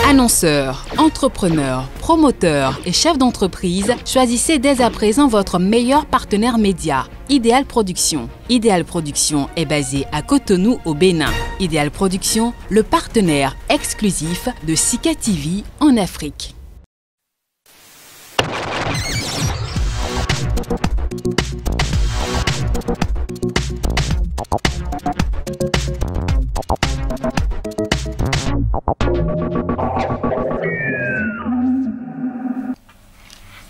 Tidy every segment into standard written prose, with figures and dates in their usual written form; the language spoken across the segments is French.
Annonceurs, entrepreneurs, promoteurs et chefs d'entreprise, choisissez dès à présent votre meilleur partenaire média, Idéal Production. Idéal Production est basé à Cotonou au Bénin. Idéal Production, le partenaire exclusif de Sika TV en Afrique.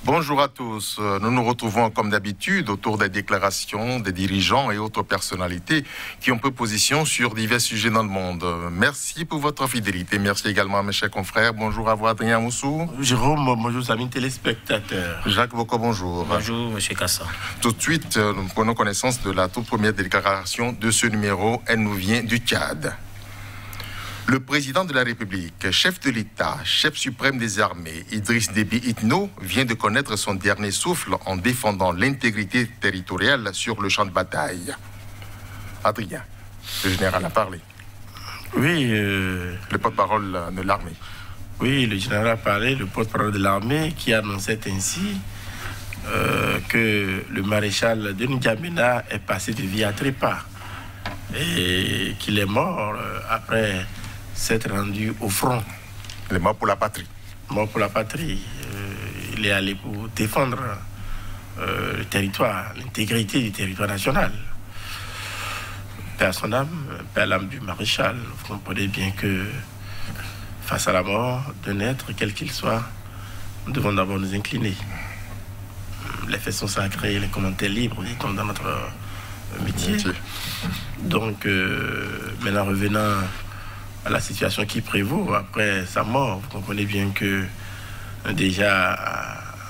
Bonjour à tous, nous nous retrouvons comme d'habitude autour des déclarations des dirigeants et autres personnalités qui ont peu position sur divers sujets dans le monde. Merci pour votre fidélité, merci également à mes chers confrères. Bonjour à vous Adrien Moussou. Jérôme, bonjour amis téléspectateurs. Jacques Boko, bonjour. Bonjour M. Kassa. Tout de suite, nous prenons connaissance de la toute première déclaration de ce numéro, elle nous vient du Tchad. Le président de la République, chef de l'État, chef suprême des armées, Idriss Déby Itno, vient de connaître son dernier souffle en défendant l'intégrité territoriale sur le champ de bataille. Adrien, le général a parlé. Oui. Le porte-parole de l'armée. Oui, le général a parlé, le porte-parole de l'armée, qui annonçait ainsi que le maréchal de N'Djamena est passé de vie à trépas et qu'il est mort après s'être rendu au front. Il est mort pour la patrie. Mort pour la patrie. Il est allé pour défendre le territoire, l'intégrité du territoire national. Père son âme, père l'âme du maréchal. Vous comprenez bien que face à la mort d'un être, quel qu'il soit, nous devons d'abord nous incliner. Les faits sont sacrés, les commentaires libres, dit-on dans notre métier. Donc, maintenant revenant à la situation qui prévaut après sa mort. Vous comprenez bien que déjà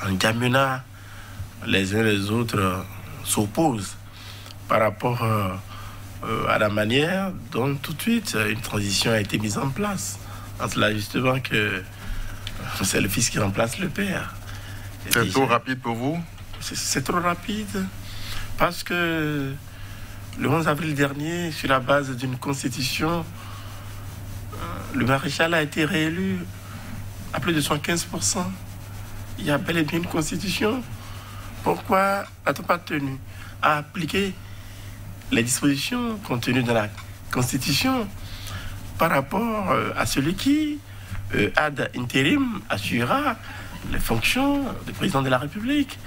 en N'Djamena, les uns les autres s'opposent par rapport à la manière dont tout de suite une transition a été mise en place. En cela justement que c'est le fils qui remplace le père. C'est trop rapide pour vous? C'est trop rapide parce que le 11 avril dernier, sur la base d'une constitution, le maréchal a été réélu à plus de 75%. Il y a bel et bien une constitution. Pourquoi n'a-t-on pas tenu à appliquer les dispositions contenues dans la constitution par rapport à celui qui, ad interim, assurera les fonctions du président de la République?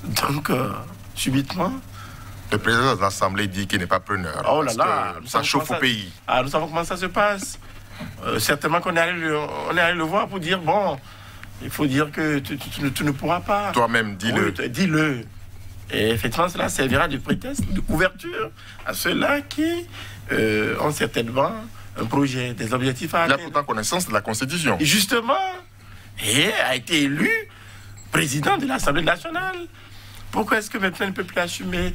Donc, subitement... Le président de l'Assemblée dit qu'il n'est pas preneur. Oh là là, ça chauffe au pays. Ah, nous savons comment ça se passe. Certainement qu'on est allé le voir pour dire, bon, il faut dire que tu ne pourras pas. Toi-même, dis-le. Oui, dis-le. Et effectivement, cela servira de prétexte, de couverture à ceux-là qui ont certainement un projet, des objectifs à atteindre. Il a pourtant connaissance de la Constitution. Et justement, et a été élu président de l'Assemblée nationale. Pourquoi est-ce que maintenant il ne peut plus assumer?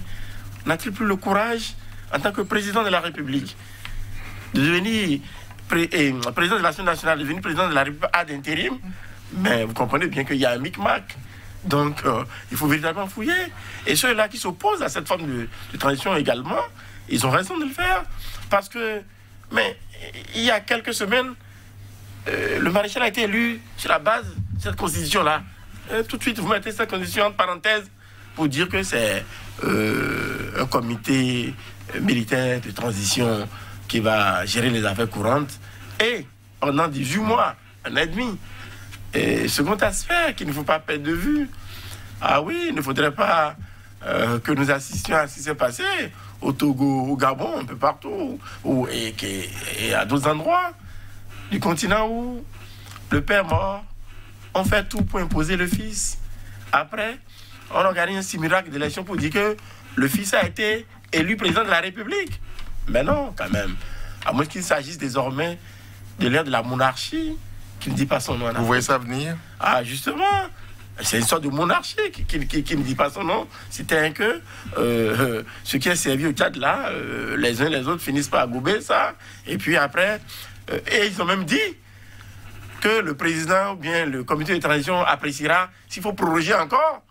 N'a-t-il plus le courage, en tant que président de la République, de devenir président de l'Assemblée nationale, de devenir président de la République ad intérim? Mais vous comprenez bien qu'il y a un micmac. Donc, il faut véritablement fouiller. Et ceux-là qui s'opposent à cette forme de transition également, ils ont raison de le faire. Parce que, mais il y a quelques semaines, le maréchal a été élu sur la base de cette constitution-là. Tout de suite, vous mettez cette constitution entre parenthèses pour dire que c'est un comité militaire de transition qui va gérer les affaires courantes. Et pendant 18 mois, un an et demi. Et second aspect qu'il ne faut pas perdre de vue, ah oui, il ne faudrait pas que nous assistions à ce qui s'est passé au Togo, au Gabon, un peu partout, et à d'autres endroits du continent où le père mort, on fait tout pour imposer le fils. Après, on organise un simulacre d'élection pour dire que le fils a été élu président de la République. Mais non, quand même. À moins qu'il s'agisse désormais de l'ère de la monarchie, qui ne dit pas son nom. Vous voyez ça venir? Ah, justement. C'est une sorte de monarchie qui ne dit pas son nom. C'était que ce qui est servi au Tchad, là, les uns les autres finissent par gober ça. Et puis après, et ils ont même dit que le président ou bien le comité de transition appréciera s'il faut proroger encore.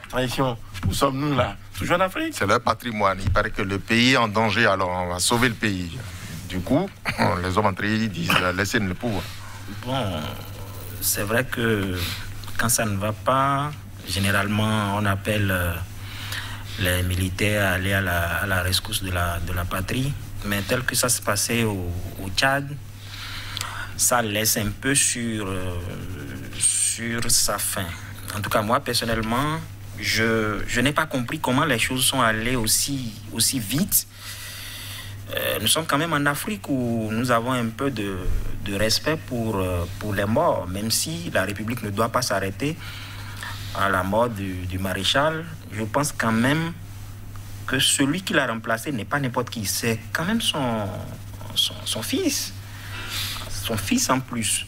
Transition, où sommes-nous là? Toujours en Afrique. C'est leur patrimoine. Il paraît que le pays est en danger, alors on va sauver le pays. Du coup, les hommes entre eux disent laissez-nous le pouvoir. Bon, c'est vrai que quand ça ne va pas, généralement, on appelle les militaires à aller à la rescousse de la patrie. Mais tel que ça se passait au Tchad, ça laisse un peu sur sa fin. En tout cas, moi, personnellement, je n'ai pas compris comment les choses sont allées aussi vite. Nous sommes quand même en Afrique où nous avons un peu de respect pour les morts, même si la République ne doit pas s'arrêter à la mort du maréchal. Je pense quand même que celui qui l'a remplacé n'est pas n'importe qui, c'est quand même son fils. Son fils en plus.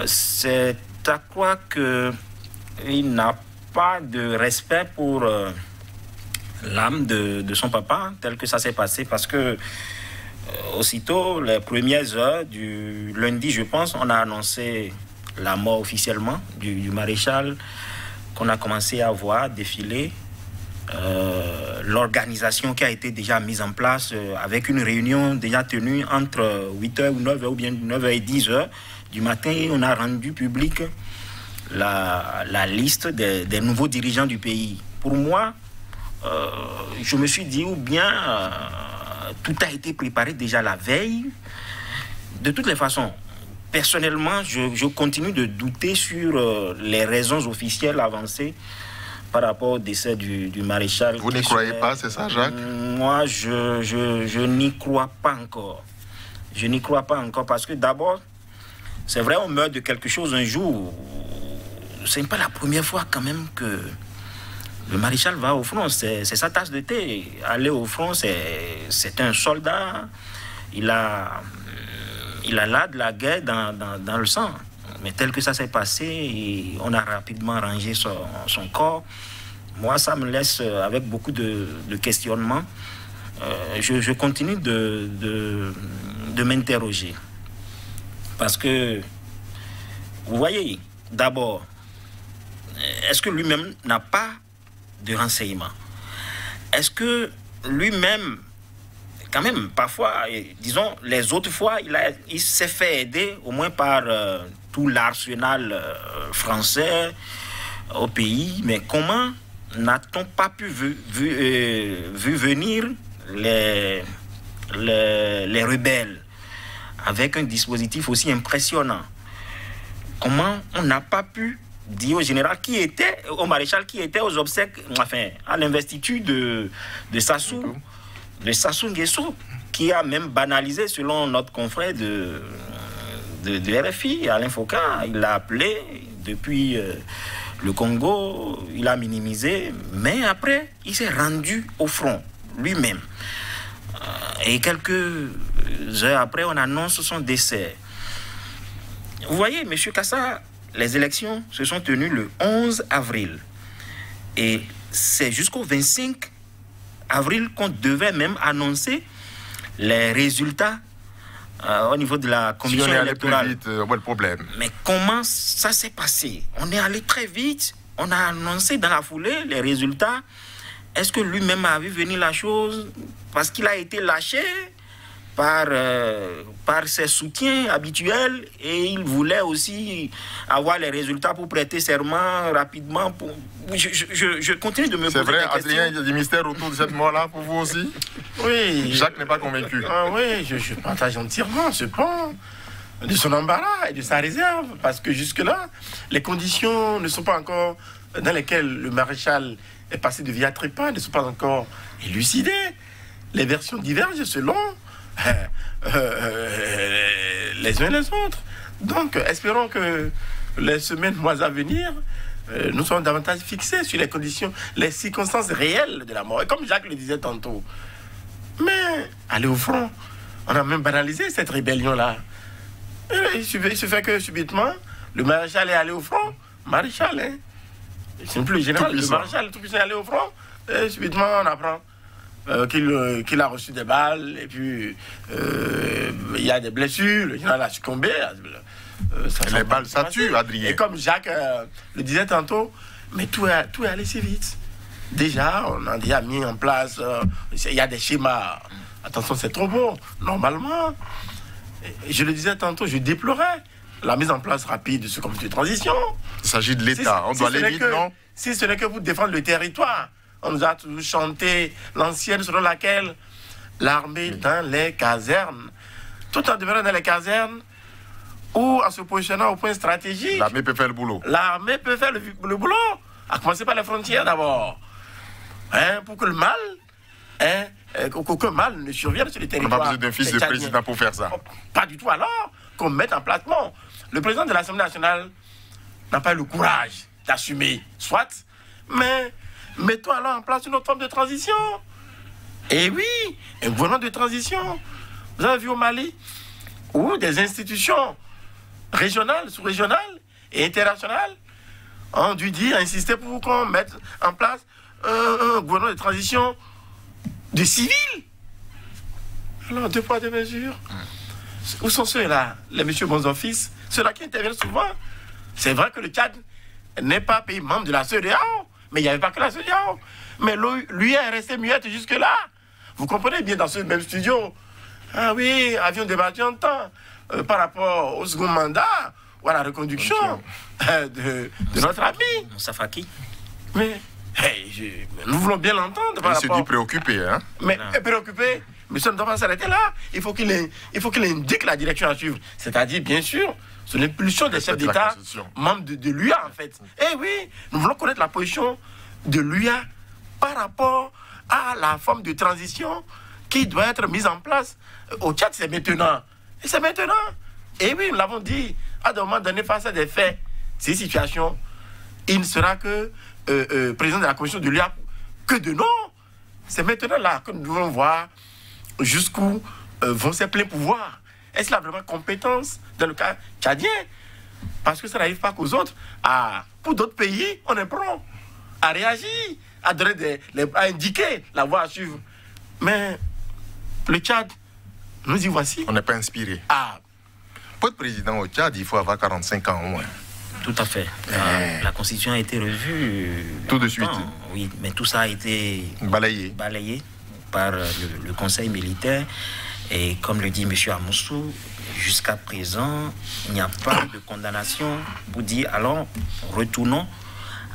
C'est à croire qu'il n'a pas de respect pour l'âme de son papa, tel que ça s'est passé, parce que aussitôt, les premières heures du lundi, je pense, on a annoncé la mort officiellement du maréchal, qu'on a commencé à voir défiler. L'organisation qui a été déjà mise en place avec une réunion déjà tenue entre 8h ou 9h ou bien 9h et 10h du matin, et on a rendu public la liste des nouveaux dirigeants du pays. Pour moi, je me suis dit, ou bien tout a été préparé déjà la veille. De toutes les façons, personnellement, je continue de douter sur les raisons officielles avancées par rapport au décès du maréchal. Vous n'y croyez pas, c'est ça, Jacques? Moi, je n'y crois pas encore. Je n'y crois pas encore parce que d'abord, c'est vrai, on meurt de quelque chose un jour. Ce n'est pas la première fois quand même que le maréchal va au front. C'est sa tasse de thé. Aller au front, c'est un soldat. Il a là de la guerre dans le sang. Mais tel que ça s'est passé, on a rapidement rangé son corps. Moi, ça me laisse avec beaucoup de questionnements. Je continue de m'interroger. Parce que, vous voyez, d'abord, est-ce que lui-même n'a pas de renseignements? Est-ce que lui-même, quand même, parfois, disons, les autres fois, il s'est fait aider au moins par tout l'arsenal français au pays, mais comment n'a-t-on pas pu vu venir les rebelles avec un dispositif aussi impressionnant? Comment on n'a pas pu dire au maréchal qui était aux obsèques, enfin, à l'investiture de Sassou Nguesso, qui a même banalisé, selon notre confrère de RFI, Alain Foucault, il l'a appelé depuis le Congo, il a minimisé, mais après, il s'est rendu au front lui-même. Et quelques heures après, on annonce son décès. Vous voyez, M. Kassa, les élections se sont tenues le 11 avril. Et c'est jusqu'au 25 avril qu'on devait même annoncer les résultats au niveau de la commission électorale. Plus vite, le problème. Mais comment ça s'est passé? On est allé très vite, on a annoncé dans la foulée les résultats. Est-ce que lui-même a vu venir la chose? Parce qu'il a été lâché par ses soutiens habituels, et il voulait aussi avoir les résultats pour prêter serment rapidement. Je continue de me poser des questions. C'est vrai, Adrien, il y a des mystères autour de cette mort-là pour vous aussi? Oui. Jacques n'est pas convaincu. Oui, je partage entièrement ce point de son embarras et de sa réserve, parce que jusque-là, les conditions ne sont pas encore dans lesquelles le maréchal est passé de vie à trépas, ne sont pas encore élucidées. Les versions divergent selon les uns et les autres. Donc, espérons que les semaines, mois à venir, nous serons davantage fixés sur les conditions, les circonstances réelles de la mort. Et comme Jacques le disait tantôt, mais aller au front, on a même banalisé cette rébellion-là. Il se fait que subitement, le maréchal est allé au front. Maréchal, hein? C'est plus général. Le maréchal tout puissant est allé au front. Et subitement, on apprend qu'il a reçu des balles, et puis il y a des blessures, le général a succombé. Les balles, ça tue, Adrien. Et comme Jacques le disait tantôt, mais tout est allé si vite. Déjà, on a déjà mis en place, il y a des schémas. Attention, c'est trop beau. Normalement, je le disais tantôt, je déplorais la mise en place rapide de ce comité de transition. Il s'agit de l'État. On doit aller vite, non? Si ce n'est que pour défendre le territoire. On nous a toujours chanté l'ancienne selon laquelle l'armée dans les casernes, tout en demeurant dans les casernes ou en se positionnant au point stratégique. L'armée peut faire le boulot. L'armée peut faire le boulot, à commencer par les frontières d'abord. Pour que le mal, qu'aucun mal ne survienne sur le territoire. On n'a pas besoin d'un fils de président pour faire ça. Pas du tout alors qu'on mette en place. Non, le président de l'Assemblée nationale n'a pas eu le courage d'assumer, soit, mais mettons alors en place une autre forme de transition. Et oui, un gouvernement de transition. Vous avez vu au Mali, où des institutions régionales, sous-régionales et internationales ont dû insister pour qu'on mette en place un gouvernement de transition de civils. Alors, 2 poids, 2 mesures. Où sont ceux-là, les messieurs bons offices, ceux-là qui interviennent souvent? C'est vrai que le Tchad n'est pas pays membre de la CEDEAO, mais il n'y avait pas que la CEDEAO. Mais lui est resté muette jusque-là. Vous comprenez bien dans ce même studio. Ah oui, avions débattu en temps par rapport au second mandat ou à la reconduction de notre ami. Moussa Faki. Mais nous voulons bien l'entendre. Il se dit préoccupé, hein? Mais préoccupé, mais ça ne doit pas s'arrêter là. Il faut qu'il indique la direction à suivre. C'est-à-dire, bien sûr, sous l'impulsion des chefs d'État, membres de l'UA, en fait. Eh oui, nous voulons connaître la position de l'UA par rapport à la forme de transition qui doit être mise en place. Au Tchad, c'est maintenant. Et c'est maintenant. Et oui, nous l'avons dit, à un moment donné, face à des faits, ces situations, il ne sera que président de la commission de l'UA que de nom. C'est maintenant là que nous devons voir jusqu'où vont ses pleins pouvoirs. Est-ce qu'il a vraiment compétence dans le cas tchadien? Parce que ça n'arrive pas qu'aux autres. Pour d'autres pays, on est prompt à réagir, à indiquer la voie à suivre. Mais le Tchad, nous y voici. On n'est pas inspiré. Pour être président au Tchad, il faut avoir 45 ans au moins. Tout à fait. La constitution a été revue. Tout de suite. Oui, mais tout ça a été balayé par le conseil militaire. Et comme le dit M. Amoussou, jusqu'à présent, il n'y a pas de condamnation pour dire alors retournons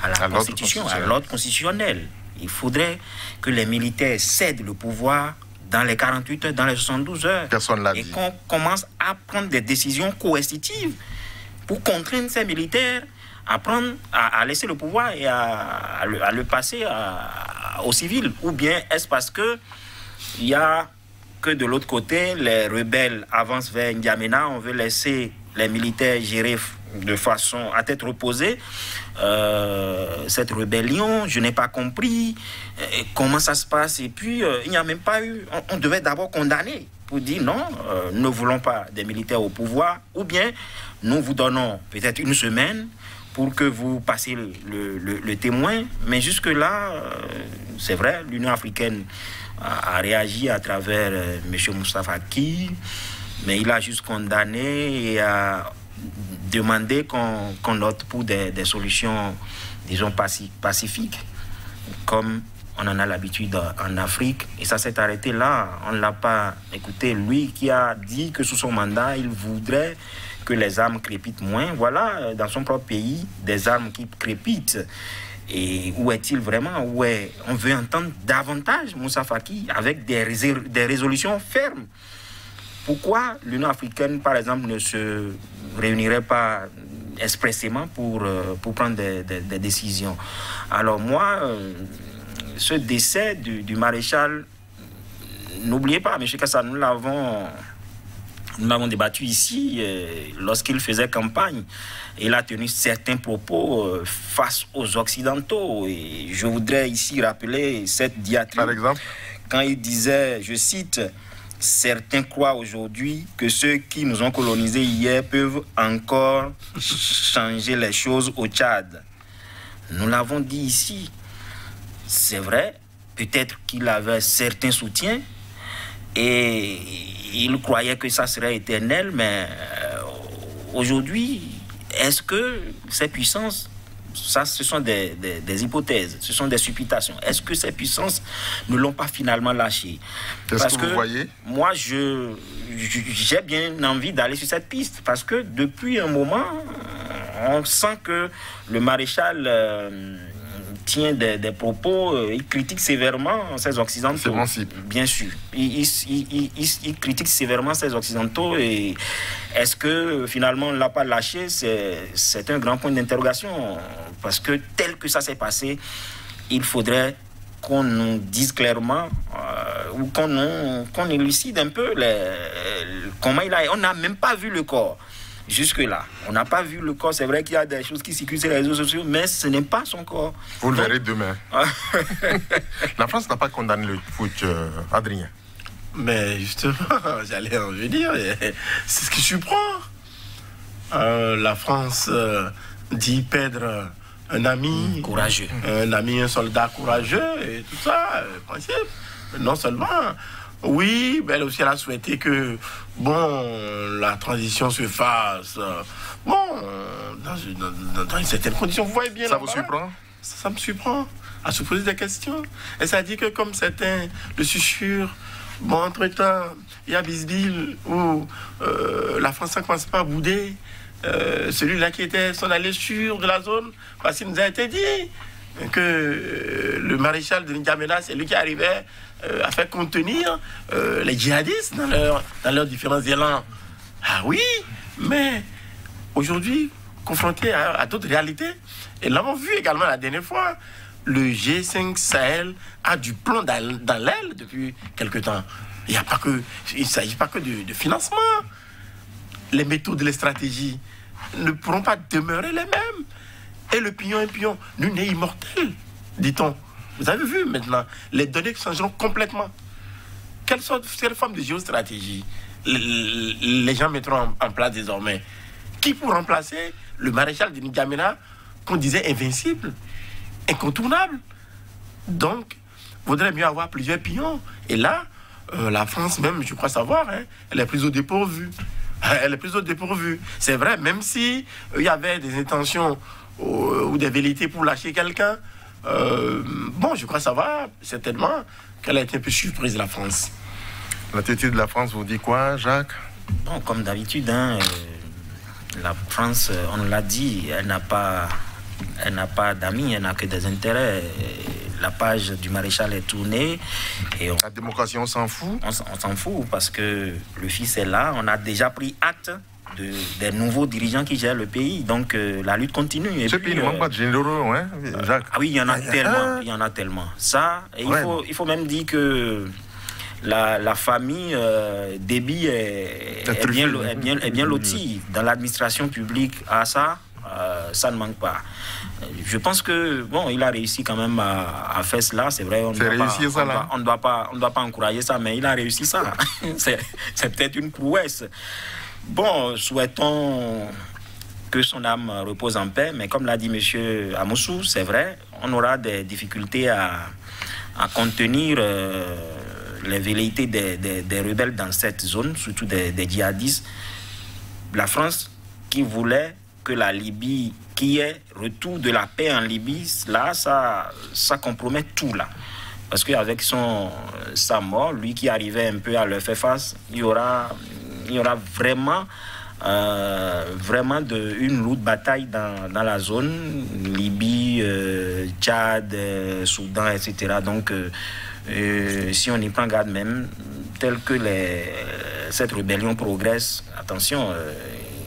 à la Constitution, à l'ordre constitutionnel. Il faudrait que les militaires cèdent le pouvoir dans les 48 heures, dans les 72 heures. Personne l'a dit. Et qu'on commence à prendre des décisions coercitives pour contraindre ces militaires à laisser le pouvoir et à le passer aux civils. Ou bien est-ce parce que il y a que de l'autre côté, les rebelles avancent vers N'Djamena, on veut laisser les militaires gérer de façon à tête reposée cette rébellion, je n'ai pas compris comment ça se passe. Et puis, il n'y a même pas eu... On devait d'abord condamner pour dire non, ne voulons pas des militaires au pouvoir, ou bien nous vous donnons peut-être une semaine pour que vous passiez le témoin. Mais jusque-là, c'est vrai, l'Union africaine a réagi à travers M. Moussa Faki, mais il a juste condamné et a demandé qu'on opte pour des solutions, disons, pacifiques, comme on en a l'habitude en Afrique. Et ça s'est arrêté là. On ne l'a pas écouté. Lui qui a dit que sous son mandat, il voudrait que les armes crépitent moins. Voilà, dans son propre pays, des armes qui crépitent. Et où est-il vraiment? On veut entendre davantage Moussa Faki avec des résolutions fermes. Pourquoi l'Union africaine, par exemple, ne se réunirait pas expressément pour prendre des décisions? Alors moi, ce décès du maréchal, n'oubliez pas, M. Kassa, nous l'avons débattu ici lorsqu'il faisait campagne. Il a tenu certains propos face aux Occidentaux. Et je voudrais ici rappeler cette diatribe. Par exemple? Quand il disait, je cite, « Certains croient aujourd'hui que ceux qui nous ont colonisés hier peuvent encore changer les choses au Tchad. » Nous l'avons dit ici. C'est vrai, peut-être qu'il avait certains soutiens et il croyait que ça serait éternel, mais aujourd'hui, est-ce que ces puissances Ça, ce sont des hypothèses, ce sont des supputations. Est-ce que ces puissances ne l'ont pas finalement lâché? Qu'est-ce que vous voyez? Moi, j'ai bien envie d'aller sur cette piste, parce que depuis un moment, on sent que le maréchal tient des propos, il critique sévèrement ces Occidentaux. Bien sûr. Il critique sévèrement ces Occidentaux, et est-ce que finalement on ne l'a pas lâché? C'est un grand point d'interrogation, parce que tel que ça s'est passé, il faudrait qu'on nous dise clairement ou qu'on élucide un peu comment il a... On n'a même pas vu le corps. Jusque-là, on n'a pas vu le corps. C'est vrai qu'il y a des choses qui circulent sur les réseaux sociaux, mais ce n'est pas son corps. Vous le verrez demain. La France n'a pas condamné le foot, Adrien. Mais justement, j'allais en venir. C'est ce qui surprend. La France dit perdre un ami courageux. Un ami, un soldat courageux et tout ça, principe. Non seulement... Oui, elle aussi, elle a souhaité que, la transition se fasse, dans une certaine condition. Vous voyez bien. Ça vous surprend? Ça me surprend, à se poser des questions. Et ça dit que, comme certains le susurrent, entre-temps, il y a Bisbil, où la France ne commence pas à bouder. Celui-là qui était son allure de la zone, parce qu'il nous a été dit que le maréchal de N'Djamena, c'est lui qui arrivait à faire contenir les djihadistes dans leurs différents élans. Ah oui, mais aujourd'hui, confronté à d'autres réalités, et l'avons vu également la dernière fois, le G5 Sahel a du plomb dans l'aile depuis quelque temps. Il ne s'agit pas que de financement. Les méthodes, les stratégies ne pourront pas demeurer les mêmes. Et le pion est pion. Nul n'est immortel, dit-on. Vous avez vu maintenant, les données changeront complètement. Quelle forme de géostratégie les gens mettront en place désormais? Qui pour remplacer le maréchal de N'Djamena qu'on disait invincible, incontournable? Donc, il vaudrait mieux avoir plusieurs pions. Et là, la France même, je crois savoir, elle est plus au dépourvu. Elle est plus au dépourvu. C'est vrai, même si il y avait des intentions ou des velléités pour lâcher quelqu'un, je crois savoir certainement qu'elle a été un peu surprise, la France. L'attitude de la France vous dit quoi, Jacques? Comme d'habitude, la France, on l'a dit, elle n'a pas d'amis, elle n'a que des intérêts. La page du maréchal est tournée. Et la démocratie, on s'en fout? On s'en fout, parce que le fils est là. On a déjà pris acte des nouveaux dirigeants qui gèrent le pays. Donc, la lutte continue. Ce pays ne manque pas de généraux, hein, Jacques? Ah oui, il y en a tellement. Il y en a tellement. Ça, et il faut même dire que la famille Déby est bien lotie dans l'administration publique. À ça, ça ne manque pas. Je pense que, il a réussi quand même à faire cela. C'est vrai, on ne doit pas encourager ça, mais il a réussi ça. C'est peut-être une prouesse. Souhaitons que son âme repose en paix, mais comme l'a dit M. Amoussou, c'est vrai, on aura des difficultés à contenir les velléités des rebelles dans cette zone, surtout des djihadistes. La France qui voulait que la Libye, qui est retour de la paix en Libye, là, ça compromet tout, là. Parce qu'avec sa mort, lui qui arrivait un peu à leur faire face, il y aura vraiment une lourde bataille dans la zone, Libye, Tchad, Soudan, etc. Donc, si on y prend garde même, tel que cette rébellion progresse, attention,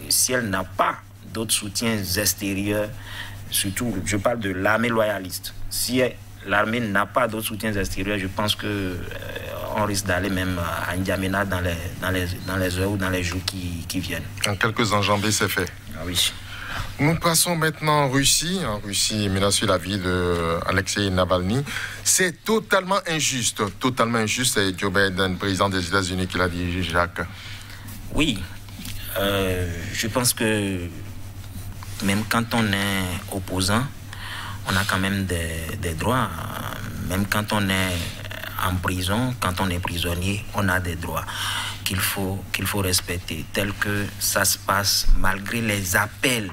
si elle n'a pas d'autres soutiens extérieurs, surtout, je parle de l'armée loyaliste. Si l'armée n'a pas d'autres soutiens extérieurs, je pense que on risque d'aller même à N'Djamena dans les heures ou dans les jours qui viennent. En quelques enjambées, c'est fait. Ah oui. Nous passons maintenant en Russie. En Russie, menacée la vie d'Alexei Navalny. C'est totalement injuste. C'est Joe Biden, président des États-Unis, qui l'a dit, Jacques. Oui. Je pense que même quand on est opposant, on a quand même des droits. Même quand on est en prison, quand on est prisonnier, on a des droits qu'il faut respecter, tel que ça se passe malgré les appels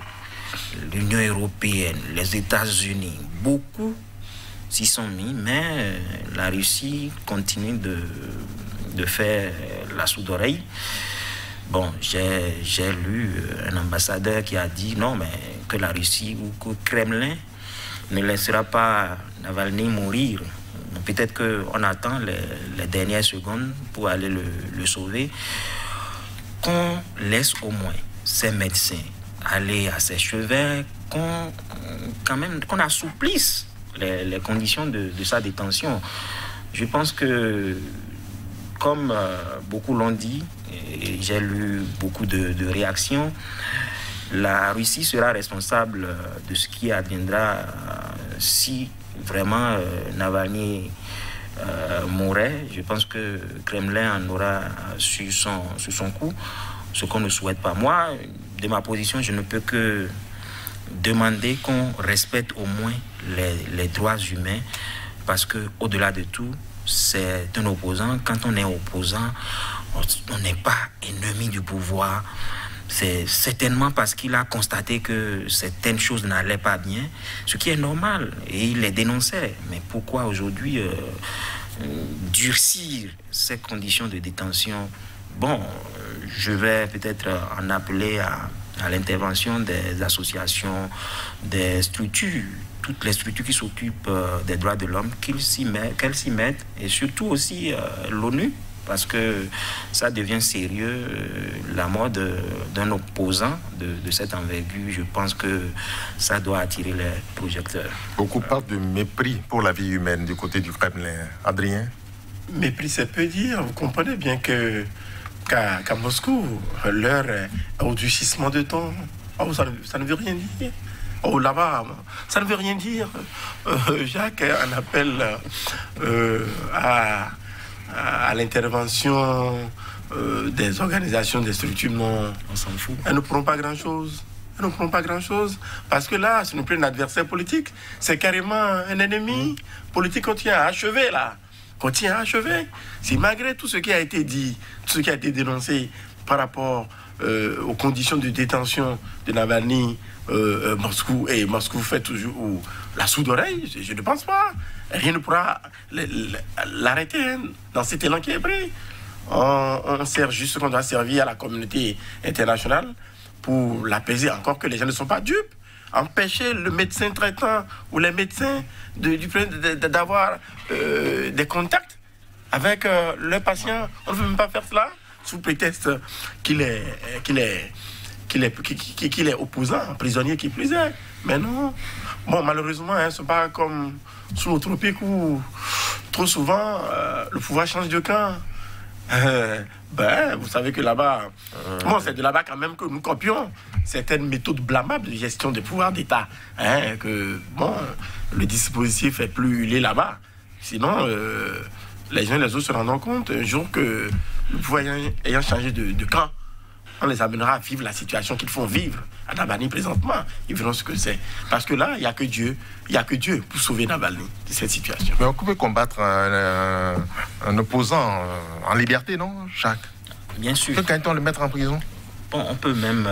l'Union européenne, les États-Unis, beaucoup s'y sont mis, mais la Russie continue de faire la sourde oreille. Bon, j'ai lu un ambassadeur qui a dit non, mais que la Russie ou que le Kremlin ne laissera pas Navalny mourir. Peut-être qu'on attend les dernières secondes pour aller le sauver. Qu'on laisse au moins ces médecins aller à ses chevets, qu'on assouplisse les conditions de sa détention. Je pense que, comme beaucoup l'ont dit, et j'ai lu beaucoup de réactions, la Russie sera responsable de ce qui adviendra si vraiment Navalny mourrait. Je pense que le Kremlin en aura sur son coup, ce qu'on ne souhaite pas. Moi, de ma position, je ne peux que demander qu'on respecte au moins les droits humains, parce qu'au-delà de tout, c'est un opposant. Quand on est opposant, on n'est pas ennemi du pouvoir. C'est certainement parce qu'il a constaté que certaines choses n'allaient pas bien, ce qui est normal, et il les dénonçait. Mais pourquoi aujourd'hui durcir ces conditions de détention? Bon, je vais peut-être en appeler à l'intervention des associations, des structures, toutes les structures qui s'occupent des droits de l'homme, qu'elles s'y mettent, et surtout aussi l'ONU, parce que ça devient sérieux, la mort d'un opposant de cette envergure. Je pense que ça doit attirer les projecteurs. Beaucoup parlent de mépris pour la vie humaine du côté du Kremlin. Adrien? Mépris, c'est peu dire. Vous comprenez bien qu'à Moscou, l'heure est au durcissement de ton. Oh, ça ne veut rien dire. Oh, là-bas, ça ne veut rien dire. Jacques, un appel à l'intervention des organisations, des structures, non. On s'en fout. Elles ne feront pas grand-chose. Elles ne feront pas grand-chose. Parce que là, ce n'est plus un adversaire politique. C'est carrément un ennemi politique qu'on tient à achever, là. Qu'on tient à achever. Si malgré tout ce qui a été dit, tout ce qui a été dénoncé par rapport aux conditions de détention de Navalny, Moscou fait toujours la sourde oreille, je ne pense pas. Rien ne pourra l'arrêter dans cet élan qui est pris. On sert juste ce qu'on doit servir à la communauté internationale pour l'apaiser, encore que les gens ne sont pas dupes. Empêcher le médecin traitant ou les médecins d'avoir des contacts avec le patient. On ne veut même pas faire cela sous prétexte qu'il est opposant, prisonnier qui plus est. Mais non. Bon, malheureusement, ce n'est pas comme sous le tropique où trop souvent le pouvoir change de camp. Vous savez que là-bas, c'est de là-bas quand même que nous copions certaines méthodes blâmables de gestion des pouvoirs d'État. Le dispositif est plus huilé là-bas. Sinon, les uns et les autres se rendront compte un jour que le pouvoir ayant changé de camp, on les amènera à vivre la situation qu'ils font vivre à Navalny présentement. Ils verront ce que c'est. Parce que là, il n'y a que Dieu pour sauver Navalny de cette situation. Mais on peut combattre un opposant en liberté, non, Jacques? Bien sûr. Peut-on le mettre en prison? Bon, on peut même,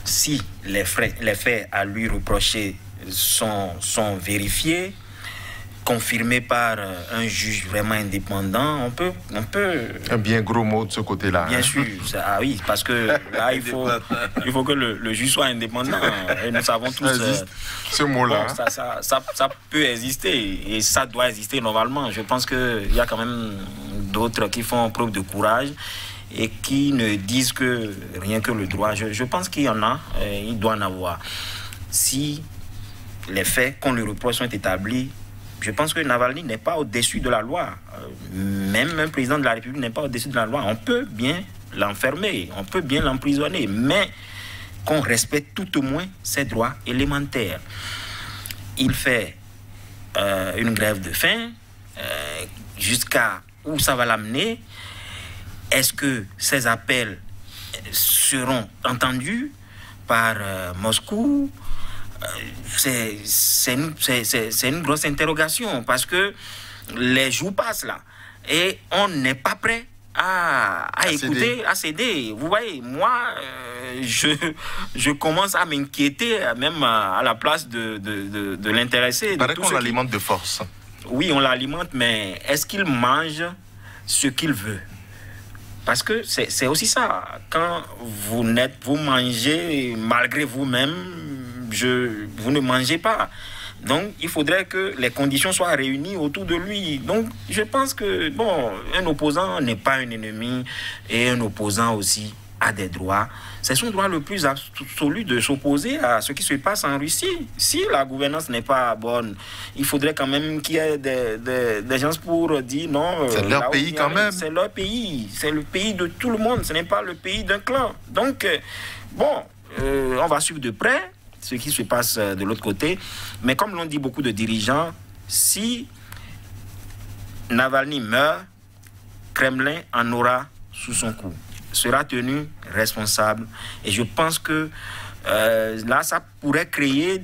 si les faits à lui reprocher sont vérifiés, confirmé par un juge vraiment indépendant, on peut... Un bien gros mot de ce côté-là. Bien sûr, oui, parce que là, il faut que le juge soit indépendant. Et nous savons tous... ce mot-là. Bon, ça peut exister, et ça doit exister normalement. Je pense qu'il y a quand même d'autres qui font preuve de courage et qui ne disent que rien que le droit. Je pense qu'il y en a, il doit en avoir. Si les faits qu'on lui reproche sont établis, je pense que Navalny n'est pas au-dessus de la loi. Même un président de la République n'est pas au-dessus de la loi. On peut bien l'enfermer, on peut bien l'emprisonner, mais qu'on respecte tout au moins ses droits élémentaires. Il fait une grève de faim, jusqu'à où ça va l'amener? Est-ce que ces appels seront entendus par Moscou? C'est une grosse interrogation, parce que les jours passent là et on n'est pas prêt à écouter, à céder. Vous voyez, moi, je commence à m'inquiéter, même à la place de l'intéressé. Il paraît qu'on l'alimente de force. Oui, on l'alimente, mais est-ce qu'il mange ce qu'il veut? Parce que c'est aussi ça. Quand vous mangez malgré vous-même, vous ne mangez pas. Donc, il faudrait que les conditions soient réunies autour de lui. Donc, je pense que, bon, un opposant n'est pas un ennemi et un opposant aussi a des droits. C'est son droit le plus absolu de s'opposer à ce qui se passe en Russie. Si la gouvernance n'est pas bonne, il faudrait quand même qu'il y ait des gens pour dire non. C'est leur pays quand même. C'est leur pays. C'est le pays de tout le monde. Ce n'est pas le pays d'un clan. Donc, bon, on va suivre de près ce qui se passe de l'autre côté. Mais comme l'ont dit beaucoup de dirigeants, si Navalny meurt, Kremlin en aura sous son coup, sera tenu responsable. Et je pense que là, ça pourrait créer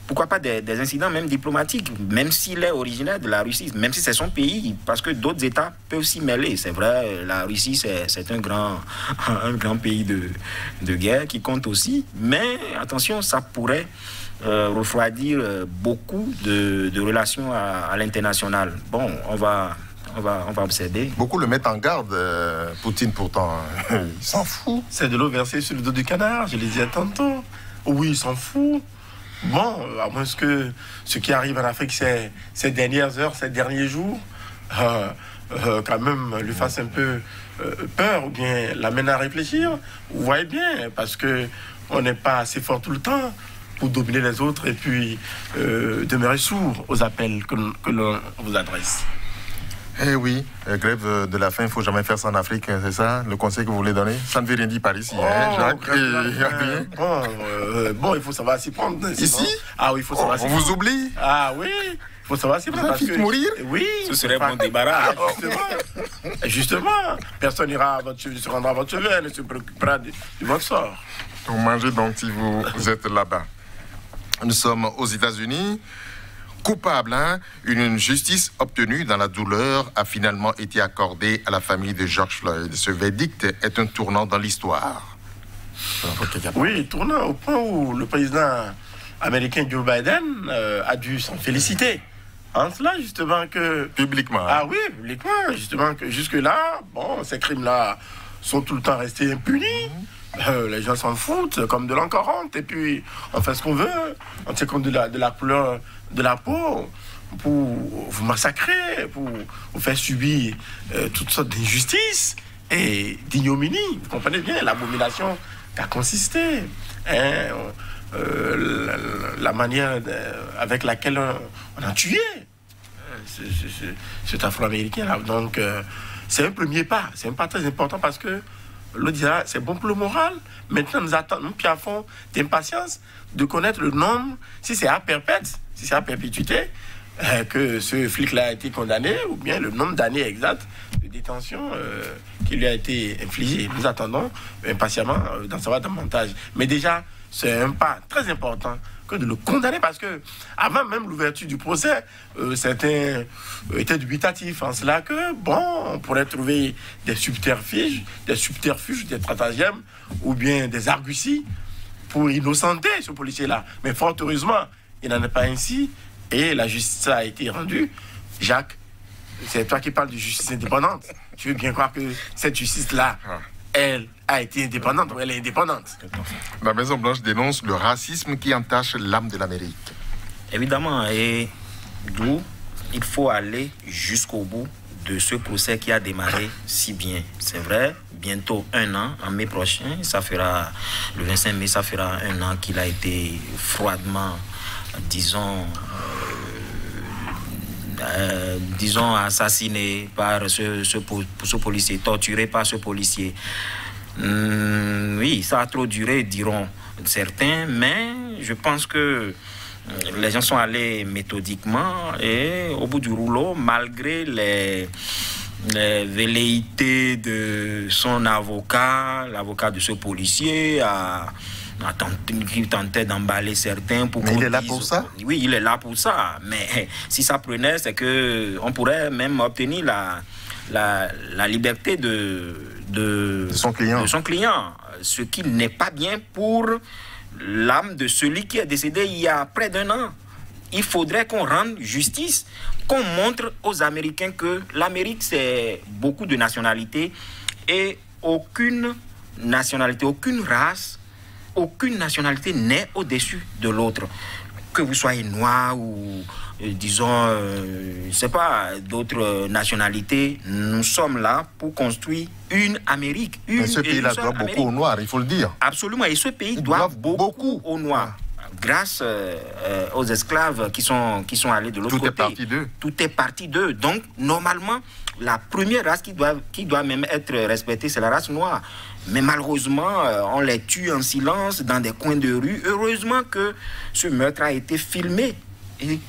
pourquoi pas des incidents même diplomatiques, même s'il est originaire de la Russie, même si c'est son pays, parce que d'autres États peuvent s'y mêler. C'est vrai, la Russie, c'est un grand pays de guerre qui compte aussi, mais attention, ça pourrait refroidir beaucoup de relations à l'international. Bon, on va observer. Beaucoup le mettent en garde, Poutine pourtant. Il s'en fout. C'est de l'eau versée sur le dos du canard, je l'ai dit tantôt. Oui, il s'en fout. Bon, à moins que ce qui arrive en Afrique ces dernières heures, ces derniers jours, quand même lui fasse un peu peur ou bien l'amène à réfléchir. Vous voyez bien, parce qu'on n'est pas assez fort tout le temps pour dominer les autres et puis demeurer sourd aux appels que l'on vous adresse. Eh oui, grève de la faim, il ne faut jamais faire ça en Afrique, c'est ça le conseil que vous voulez donner? Ça ne veut rien dire par ici, hein, Jacques bon, il faut savoir s'y prendre. Sinon... Ici? Ah oui, il faut savoir s'y prendre. On vous oublie? Ah oui, il faut savoir s'y prendre. Parce que... mourir? Oui. Ce serait bon débarras. Justement, personne n'ira se rendra à votre chevet, elle ne se préoccupera de votre sort. Vous mangez donc si vous êtes là-bas. Nous sommes aux États-Unis. Coupable, hein? Une justice obtenue dans la douleur a finalement été accordée à la famille de George Floyd. Ce verdict est un tournant dans l'histoire. Oui, tournant au point où le président américain Joe Biden a dû s'en féliciter. En cela, justement, que... Publiquement. Ah oui, publiquement, justement, que jusque-là, bon, ces crimes-là sont tout le temps restés impunis. Les gens s'en foutent comme de l'an 40 et puis on fait ce qu'on veut, on tient compte de la couleur de la peau pour vous massacrer, pour vous faire subir toutes sortes d'injustices et d'ignominies. Vous comprenez bien l'abomination qu'a consisté, hein, la manière avec laquelle on a tué cet Afro-Américain-là. Donc c'est un premier pas, c'est un pas très important parce que l'autre dira, c'est bon pour le moral. Maintenant, nous attendons, puis à fond d'impatience de connaître le nombre, si c'est à perpète, si c'est à perpétuité, que ce flic-là a été condamné, ou bien le nombre d'années exactes de détention qui lui a été infligé. Nous attendons impatiemment d'en savoir davantage. Mais déjà, c'est un pas très important que de le condamner, parce que avant même l'ouverture du procès, certains étaient dubitatifs en cela que, bon, on pourrait trouver des subterfuges, des stratagèmes, ou bien des arguties pour innocenter ce policier-là. Mais fort heureusement, il n'en est pas ainsi, et la justice a été rendue. Jacques, c'est toi qui parles de justice indépendante. Tu veux bien croire que cette justice-là, elle a été indépendante, ou elle est indépendante. La Maison-Blanche dénonce le racisme qui entache l'âme de l'Amérique. Évidemment, et d'où il faut aller jusqu'au bout de ce procès qui a démarré si bien. C'est vrai, bientôt 1 an, en mai prochain, ça fera, le 25 mai, ça fera 1 an qu'il a été froidement, disons, assassiné par ce policier, torturé par ce policier. Oui, ça a trop duré, diront certains, mais je pense que les gens sont allés méthodiquement et au bout du rouleau, malgré les velléités de son avocat, l'avocat de ce policier, qui tentait d'emballer certains pour... Mais il est là pour ça? Oui, il est là pour ça. Mais si ça prenait, c'est qu'on pourrait même obtenir la liberté de son client, ce qui n'est pas bien pour l'âme de celui qui est décédé il y a près d'1 an. Il faudrait qu'on rende justice, qu'on montre aux Américains que l'Amérique, c'est beaucoup de nationalités et aucune nationalité, aucune race, aucune nationalité n'est au-dessus de l'autre. Que vous soyez noir ou, disons, je ne sais pas, d'autres nationalités, nous sommes là pour construire une Amérique. Mais ce pays-là doit beaucoup aux Noirs, il faut le dire. Absolument, et ce pays doit beaucoup aux Noirs. Grâce aux esclaves qui sont allés de l'autre côté. Tout est parti d'eux. Tout est parti d'eux. Donc, normalement, la première race qui doit même être respectée, c'est la race noire. Mais malheureusement, on les tue en silence dans des coins de rue. Heureusement que ce meurtre a été filmé. Et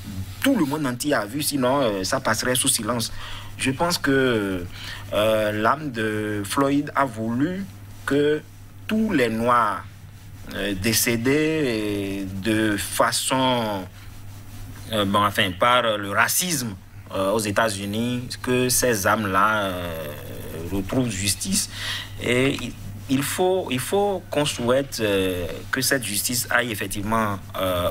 tout le monde entier a vu, sinon ça passerait sous silence. Je pense que l'âme de Floyd a voulu que tous les Noirs décédés de façon, par le racisme aux États-Unis, que ces âmes-là retrouvent justice. Et il faut qu'on souhaite que cette justice aille effectivement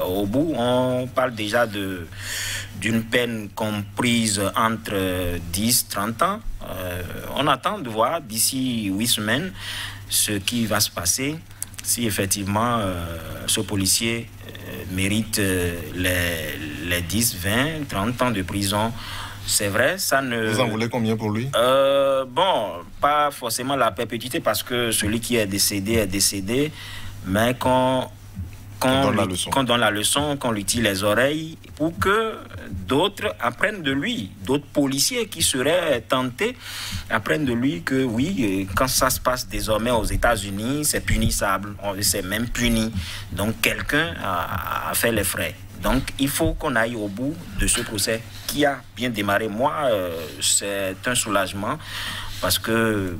au bout. On parle déjà d'une peine comprise entre 10-30 ans. On attend de voir d'ici 8 semaines ce qui va se passer. Si effectivement ce policier mérite les 10, 20, 30 ans de prison, c'est vrai, ça ne... Vous en voulez combien pour lui? Pas forcément la perpétuité, parce que celui qui est décédé, mais qu'on donne la leçon, qu'on lui tire les oreilles pour que d'autres apprennent de lui, d'autres policiers qui seraient tentés apprennent de lui que oui, quand ça se passe désormais aux États-Unis, c'est punissable, c'est même puni. Donc quelqu'un a fait les frais. Donc il faut qu'on aille au bout de ce procès qui a bien démarré. Moi, c'est un soulagement. Parce que,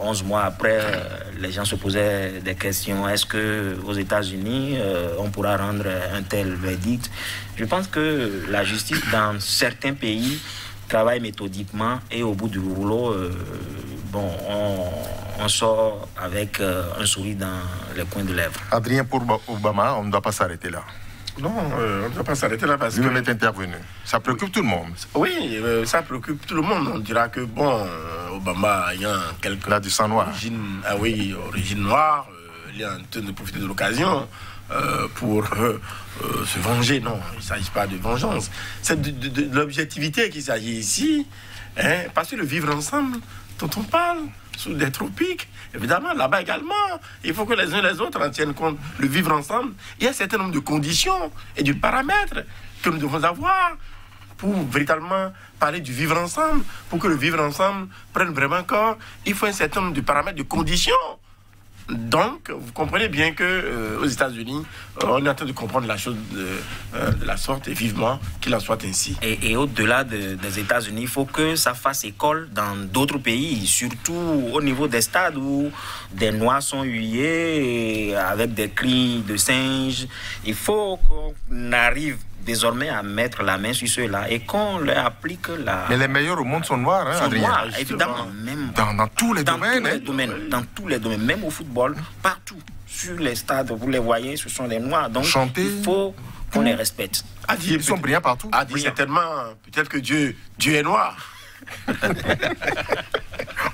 11 mois après, les gens se posaient des questions. Est-ce qu'aux États-Unis, on pourra rendre un tel verdict? Je pense que la justice, dans certains pays, travaille méthodiquement et au bout du rouleau, on sort avec un sourire dans les coins de lèvres. Adrien, pour Obama, on ne doit pas s'arrêter là. Non, on ne doit pas s'arrêter là parce que... Lui-même est intervenu. Ça préoccupe tout le monde. Oui, ça préoccupe tout le monde. On dira que, Obama ayant quelque... Là, du sang noir. Origine noire, il est en train de profiter de l'occasion pour se venger. Non, il ne s'agit pas de vengeance. C'est de l'objectivité qu'il s'agit ici. Parce que le vivre ensemble dont on parle, sous des tropiques, évidemment, là-bas également, il faut que les uns et les autres en tiennent compte. Le vivre ensemble, il y a un certain nombre de conditions et de paramètres que nous devons avoir pour véritablement parler du vivre ensemble. Pour que le vivre ensemble prenne vraiment corps, il faut un certain nombre de paramètres, de conditions. Donc, vous comprenez bien qu'aux États-Unis, on est en train de comprendre la chose de la sorte et vivement qu'il en soit ainsi. Et au-delà des États-Unis, il faut que ça fasse école dans d'autres pays, surtout au niveau des stades où des Noirs sont huillés avec des cris de singes. Il faut qu'on arrive désormais à mettre la main sur ceux-là et qu'on leur applique la... Mais les meilleurs au monde sont noirs, hein, Adrien? Noirs, évidemment. Même dans tous les domaines. Dans tous les domaines, même au football, partout. Sur les stades, vous les voyez, ce sont des Noirs. Donc, il faut qu'on les respecte. Ils sont brillants partout. Certainement, peut-être que Dieu est noir.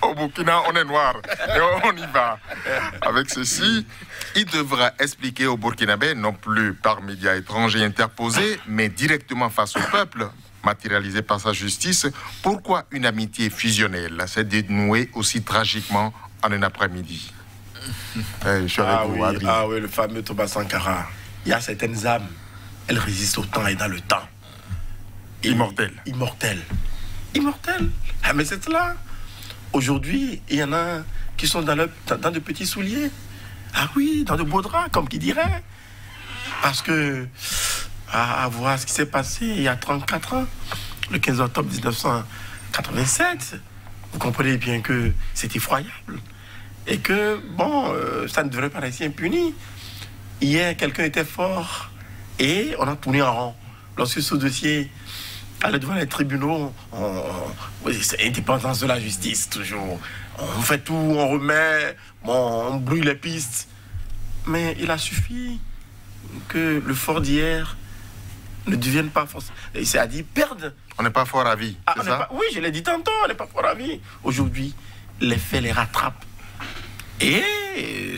Au Burkina, on est noir. Et on y va. Avec ceci, il devra expliquer aux Burkinabés, non plus par médias étrangers interposés, mais directement face au peuple, matérialisé par sa justice, pourquoi une amitié fusionnelle s'est dénouée aussi tragiquement en un après-midi. Je suis avec vous, Adrien. Ah oui, le fameux Thomas Sankara. Il y a certaines âmes, elles résistent au temps et dans le temps. Immortelles. Ah, mais c'est cela. Aujourd'hui, il y en a qui sont dans de petits souliers. Ah oui, dans de beaux draps, comme qui dirait. Parce que, à voir ce qui s'est passé il y a 34 ans, le 15 octobre 1987, vous comprenez bien que c'est effroyable. Et que, ça ne devrait pas rester impuni. Hier, quelqu'un était fort et on a tourné en rond. Lorsque ce dossier aller devant les tribunaux, c'est indépendance de la justice, toujours. On fait tout, on remet, on brûle les pistes. Mais il a suffi que le fort d'hier ne devienne pas forcément... C'est-à-dire perdre. On n'est pas fort à vie, c'est ça? Oui, je l'ai dit tantôt, on n'est pas fort à vie. Aujourd'hui, les faits les rattrapent. Et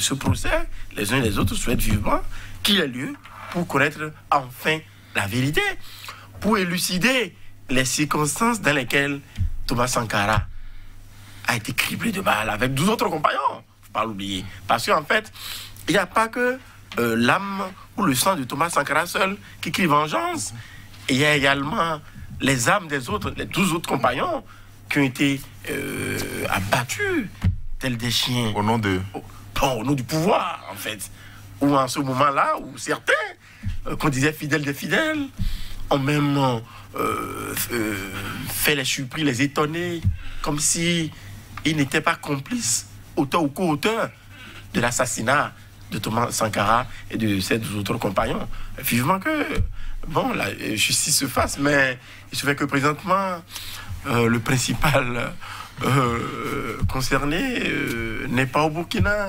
ce procès, les uns et les autres souhaitent vivement qu'il ait lieu pour connaître enfin la vérité, pour élucider les circonstances dans lesquelles Thomas Sankara a été criblé de balles avec 12 autres compagnons. Il ne faut pas l'oublier. Parce qu'en fait, il n'y a pas que l'âme ou le sang de Thomas Sankara seul qui crie vengeance. Il y a également les âmes des autres, les 12 autres compagnons qui ont été abattus, tels des chiens. Au nom de... Au nom du pouvoir, en fait. Ou en ce moment-là, où certains, qu'on disait fidèles des fidèles, ont même fait les surpris, les étonnés, comme si ils n'étaient pas complices, auteur ou co-auteur de l'assassinat de Thomas Sankara et de ses 12 autres compagnons. Vivement que, bon, la justice se fasse, mais il se fait que présentement, le principal concerné n'est pas au Burkina,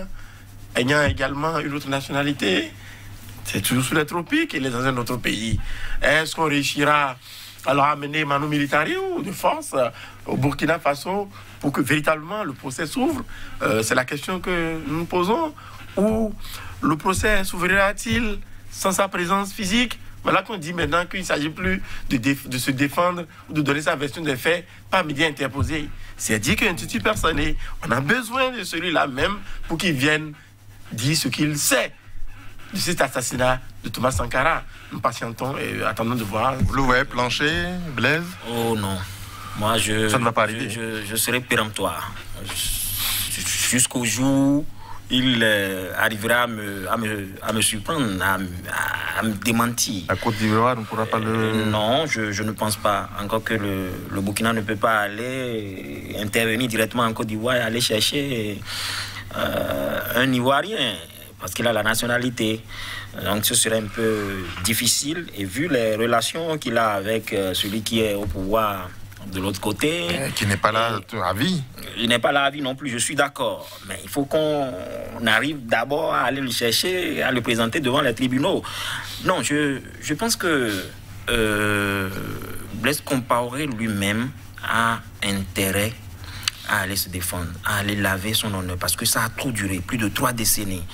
ayant également une autre nationalité. C'est toujours sous les tropiques, il est dans un autre pays. Est-ce qu'on réussira à leur amener Manu Militari ou de force au Burkina Faso pour que véritablement le procès s'ouvre? C'est la question que nous nous posons. Ou le procès s'ouvrira-t-il sans sa présence physique? Voilà qu'on dit maintenant qu'il ne s'agit plus de se défendre ou de donner sa version des faits par médias interposés. C'est-à-dire qu'un institut personnel, on a besoin de celui-là même pour qu'il vienne dire ce qu'il sait de cet assassinat de Thomas Sankara. Nous patientons et attendons de voir. Vous le voyez plancher, Blaise? Oh non. Moi, ça ne va pas arriver. Je serai péremptoire. Jusqu'au jour il arrivera à me surprendre, à me démentir. La Côte d'Ivoire ne pourra pas le... Non, je ne pense pas. Encore que le Burkina ne peut pas aller intervenir directement en Côte d'Ivoire et aller chercher un Ivoirien, parce qu'il a la nationalité. Donc ce serait un peu difficile. Et vu les relations qu'il a avec celui qui est au pouvoir de l'autre côté... qui n'est pas là à vie. Il n'est pas là à vie non plus, je suis d'accord. Mais il faut qu'on arrive d'abord à aller le chercher, à le présenter devant les tribunaux. Non, je pense que Blaise Compaoré lui-même a intérêt à aller se défendre, à aller laver son honneur, parce que ça a trop duré, plus de 3 décennies.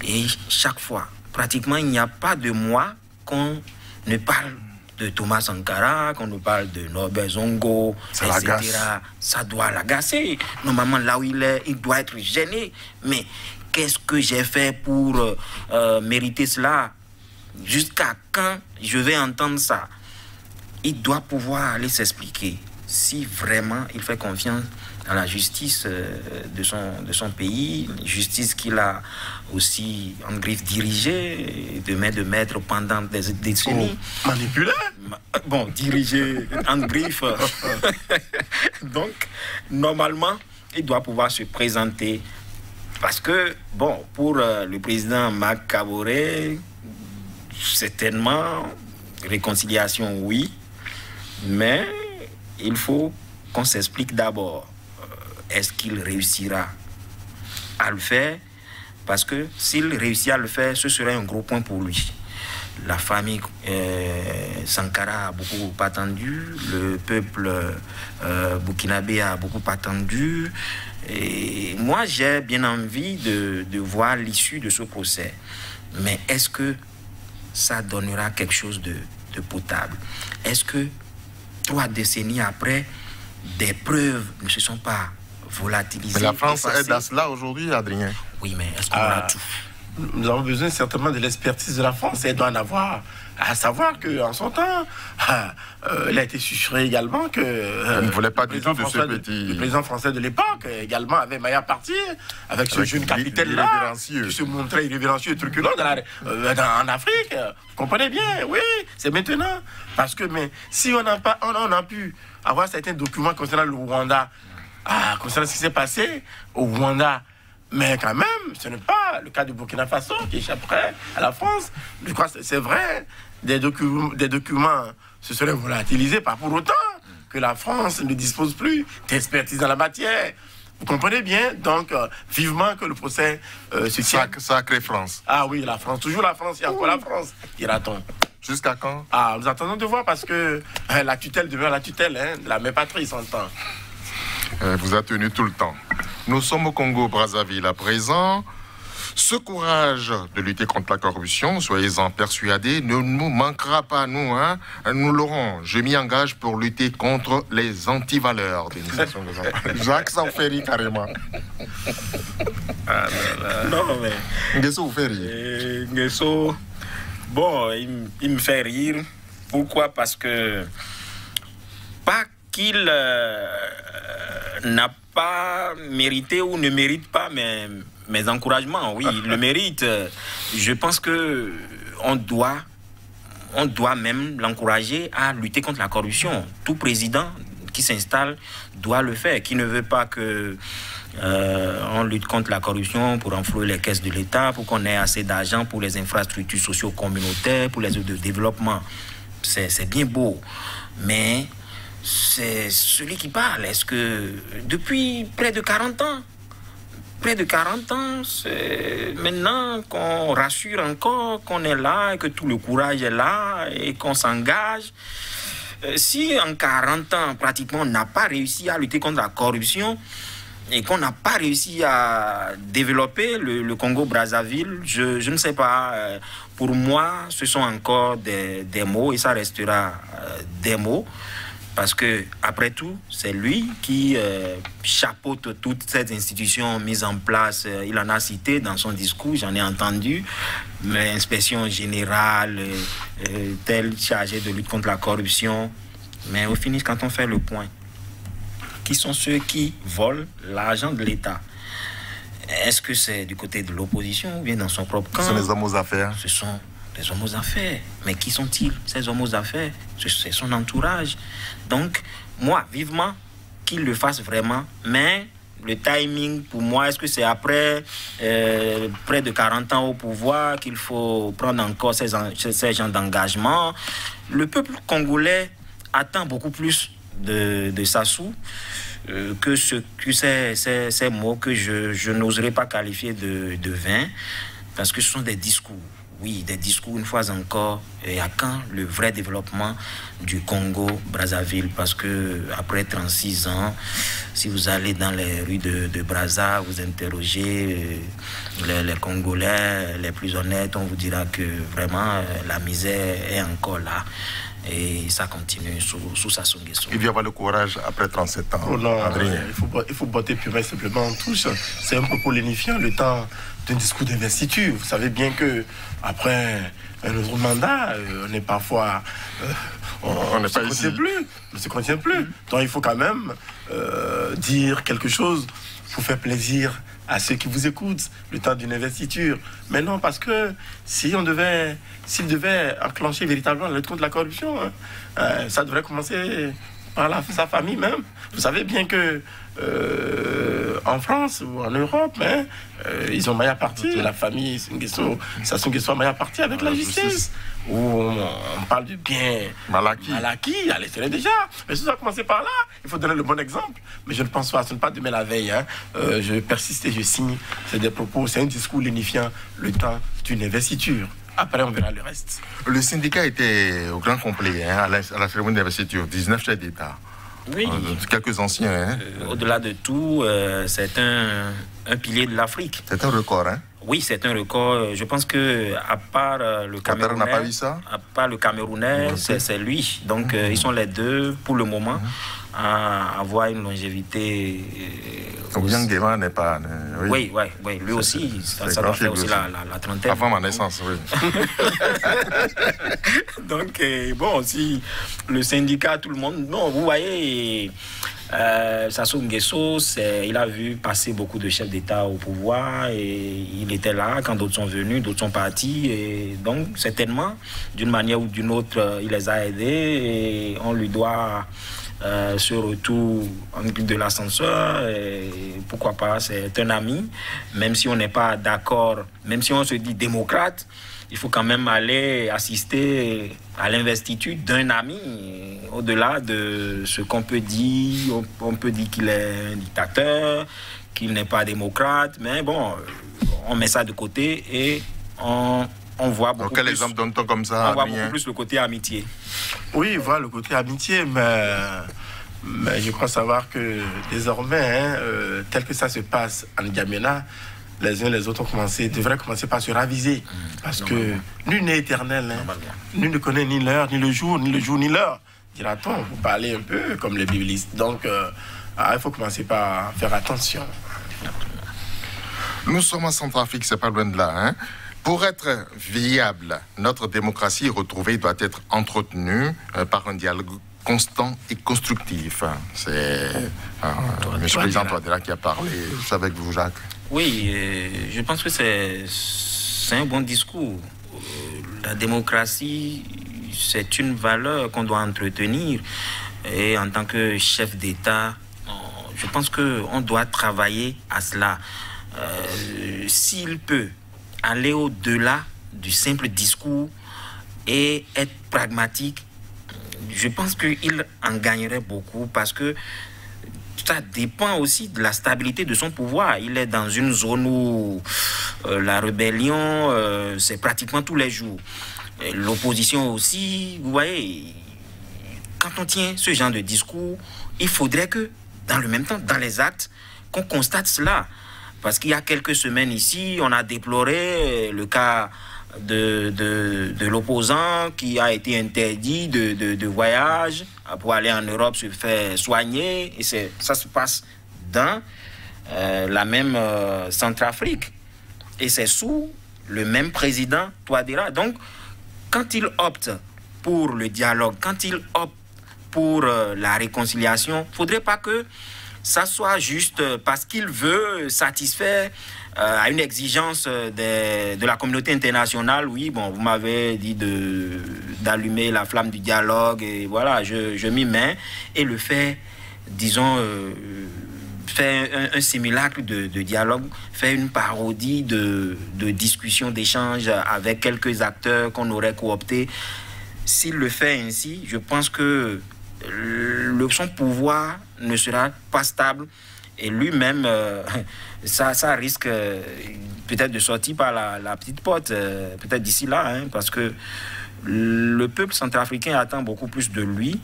Et chaque fois, pratiquement, il n'y a pas de mois qu'on ne parle de Thomas Sankara, qu'on nous parle de Norbert Zongo, etc. Ça doit l'agacer. Normalement, là où il est, il doit être gêné. Mais qu'est-ce que j'ai fait pour mériter cela? Jusqu'à quand je vais entendre ça? Il doit pouvoir aller s'expliquer. Si vraiment il fait confiance à la justice de son pays, justice qu'il a aussi en griffe dirigée, de main de maître pendant des décennies. Oh, manipulé? Bon, dirigé en griffe. Donc, normalement, il doit pouvoir se présenter. Parce que, bon, pour le président Marc Kaboré, certainement, réconciliation, oui, mais il faut qu'on s'explique d'abord. Est-ce qu'il réussira à le faire? Parce que s'il réussit à le faire, ce serait un gros point pour lui. La famille Sankara a beaucoup attendu, le peuple burkinabé a beaucoup attendu. Et moi, j'ai bien envie de voir l'issue de ce procès. Mais est-ce que ça donnera quelque chose de potable? Est-ce que 3 décennies après, des preuves ne se sont pas volatilisées? Mais la France aide à cela aujourd'hui, Adrien. Oui, mais est-ce qu'on a tout? Nous avons besoin certainement de l'expertise de la France, et elle doit en avoir. À savoir qu'en son temps, il a été susurré également que... On ne voulait pas du tout de ce petit... Le président français de l'époque également avait maille à partir avec ce jeune capitaine-là qui se montrait irrévérencieux et truculent en Afrique. Vous comprenez bien? Oui, c'est maintenant. Parce que mais, si on a pu avoir certains documents concernant le Rwanda, concernant ce qui s'est passé au Rwanda, mais quand même, ce n'est pas le cas du Burkina Faso qui échapperait à la France. Je crois que c'est vrai, des documents se serait volatilisé, pas pour autant que la France ne dispose plus d'expertise dans la matière. Vous comprenez bien, donc vivement que le procès se tienne. Sacrée France. Ah oui, la France, toujours la France, il y a encore la France, dira-t-on. Jusqu'à quand? Ah, nous attendons de voir parce que la tutelle demeure la tutelle, de la mère patrie, s'entend. Vous a tenu tout le temps. Nous sommes au Congo-Brazzaville à présent. Ce courage de lutter contre la corruption, soyez-en persuadés, ne nous manquera pas, nous. Nous l'aurons. Je m'y engage pour lutter contre les antivaleurs. Jacques Saouferi, carrément. Non, mais... Nguesso Ouferi. Nguesso, bon, il me fait rire. Pourquoi? Parce que... Pas qu'il n'a pas mérité ou ne mérite pas mes encouragements. Oui, il le mérite. Je pense que on doit même l'encourager à lutter contre la corruption. Tout président qui s'installe doit le faire. Qui ne veut pas que on lutte contre la corruption pour enflouer les caisses de l'État, pour qu'on ait assez d'argent pour les infrastructures socio-communautaires, pour les œuvres de développement. C'est bien beau. Mais c'est celui qui parle. Est-ce que depuis près de 40 ans, c'est maintenant qu'on rassure encore qu'on est là et que tout le courage est là et qu'on s'engage. Si en 40 ans, pratiquement, on n'a pas réussi à lutter contre la corruption et qu'on n'a pas réussi à développer le Congo-Brazzaville, je ne sais pas. Pour moi, ce sont encore des mots et ça restera des mots. Parce que, après tout, c'est lui qui chapeaute toutes ces institutions mises en place. Il en a cité dans son discours, j'en ai entendu. L'inspection générale, telle chargée de lutte contre la corruption. Mais au finish, quand on fait le point, qui sont ceux qui volent l'argent de l'État? Est-ce que c'est du côté de l'opposition ou bien dans son propre camp? Ce sont les hommes aux affaires. Ce sont des hommes aux affaires. Mais qui sont-ils, ces hommes aux affaires? C'est son entourage. Donc, moi, vivement qu'il le fasse vraiment. Mais le timing, pour moi, est-ce que c'est après près de 40 ans au pouvoir qu'il faut prendre encore ces gens d'engagement? Le peuple congolais attend beaucoup plus de Sassou que ces mots que je n'oserais pas qualifier de vains, parce que ce sont des discours. Oui, des discours, une fois encore, et à quand le vrai développement du Congo-Brazzaville? Parce que après 36 ans, si vous allez dans les rues de Brazza, vous interrogez les Congolais les plus honnêtes, on vous dira que vraiment la misère est encore là. Et ça continue sous Sassou Nguesso. Il vient avoir le courage après 37 ans. Oh non, il faut botter purement et simplement en touche. C'est un propos lénifiant, le temps d'un discours d'investiture. Vous savez bien que après un autre mandat, on est parfois... on ne se contient plus. Donc il faut quand même dire quelque chose pour faire plaisir à ceux qui vous écoutent, le temps d'une investiture. Mais non, parce que s'il devait enclencher véritablement la lutte contre la corruption, ça devrait commencer par sa famille même. Vous savez bien que en France ou en Europe, ils ont maille à partir, la famille Sassou Nguesso a maille à partir avec la justice. Où on parle du bien Malaki à l'extérieur déjà. Mais si ça a commencé par là, il faut donner le bon exemple. Mais je ne pense pas, ce n'est pas demain la veille. Je persiste et je signe. C'est des propos, c'est un discours lénifiant, le temps d'une investiture. Après, on verra le reste. Le syndicat était au grand complet à la cérémonie d'investiture, 19 chefs d'État. Oui. Quelques anciens. Au-delà de tout, c'est un pilier de l'Afrique. C'est un record, hein? Oui, c'est un record. Je pense que à part le Camerounais, n'a pas vu ça? À part le Camerounais, c'est lui. Donc ils sont les deux pour le moment à avoir une longévité. Obiangema n'est pas. Oui, lui aussi. Ça doit faire aussi la trentaine. Avant ma naissance, oui. Donc bon, si le syndicat, tout le monde. Non, vous voyez. Sassou Nguesso, il a vu passer beaucoup de chefs d'État au pouvoir et il était là quand d'autres sont venus, d'autres sont partis et donc certainement d'une manière ou d'une autre il les a aidés et on lui doit ce retour en guise de l'ascenseur. Pourquoi pas, c'est un ami. Même si on n'est pas d'accord, même si on se dit démocrate, il faut quand même aller assister à l'investiture d'un ami. Au-delà de ce qu'on peut dire, on peut dire qu'il est un dictateur, qu'il n'est pas démocrate, mais bon, on met ça de côté et on voit beaucoup quel plus... exemple donne-t-on comme ça? On voit beaucoup plus le côté amitié. Oui, voilà le côté amitié, mais je crois savoir que désormais, tel que ça se passe en N'Djamena, les uns les autres devraient commencer par se raviser. Parce que nul n'est éternel. Nul ne connaît ni l'heure, ni le jour, ni l'heure. Dira-t-on, vous parlez un peu comme les biblistes. Donc, il faut commencer par faire attention. Nous sommes en Centrafrique, c'est pas loin de là. Hein? Pour être viable, notre démocratie retrouvée doit être entretenue par un dialogue constant et constructif. C'est M. le Président Touadéra qui a parlé. C'est avec vous, Jacques. Oui, je pense que c'est un bon discours. La démocratie, c'est une valeur qu'on doit entretenir. Et en tant que chef d'État, je pense qu'on doit travailler à cela. S'il peut aller au-delà du simple discours et être pragmatique, je pense qu'il en gagnerait beaucoup parce que ça dépend aussi de la stabilité de son pouvoir. Il est dans une zone où la rébellion, c'est pratiquement tous les jours. L'opposition aussi, vous voyez, quand on tient ce genre de discours, il faudrait que, dans le même temps, dans les actes, qu'on constate cela. Parce qu'il y a quelques semaines ici, on a déploré le cas de l'opposant qui a été interdit de voyage pour aller en Europe se faire soigner. Et ça se passe dans la même Centrafrique. Et c'est sous le même président Touadéra. Donc, quand il opte pour le dialogue, quand il opte pour la réconciliation, il ne faudrait pas que ça soit juste parce qu'il veut satisfaire à une exigence de la communauté internationale. Oui, bon, vous m'avez dit d'allumer la flamme du dialogue et voilà, je m'y mets et le fait, disons, faire un simulacre de dialogue, faire une parodie de discussion, d'échange avec quelques acteurs qu'on aurait cooptés. S'il le fait ainsi, je pense que son pouvoir ne sera pas stable et lui-même, ça risque peut-être de sortir par la petite porte, peut-être d'ici là, hein, parce que le peuple centrafricain attend beaucoup plus de lui.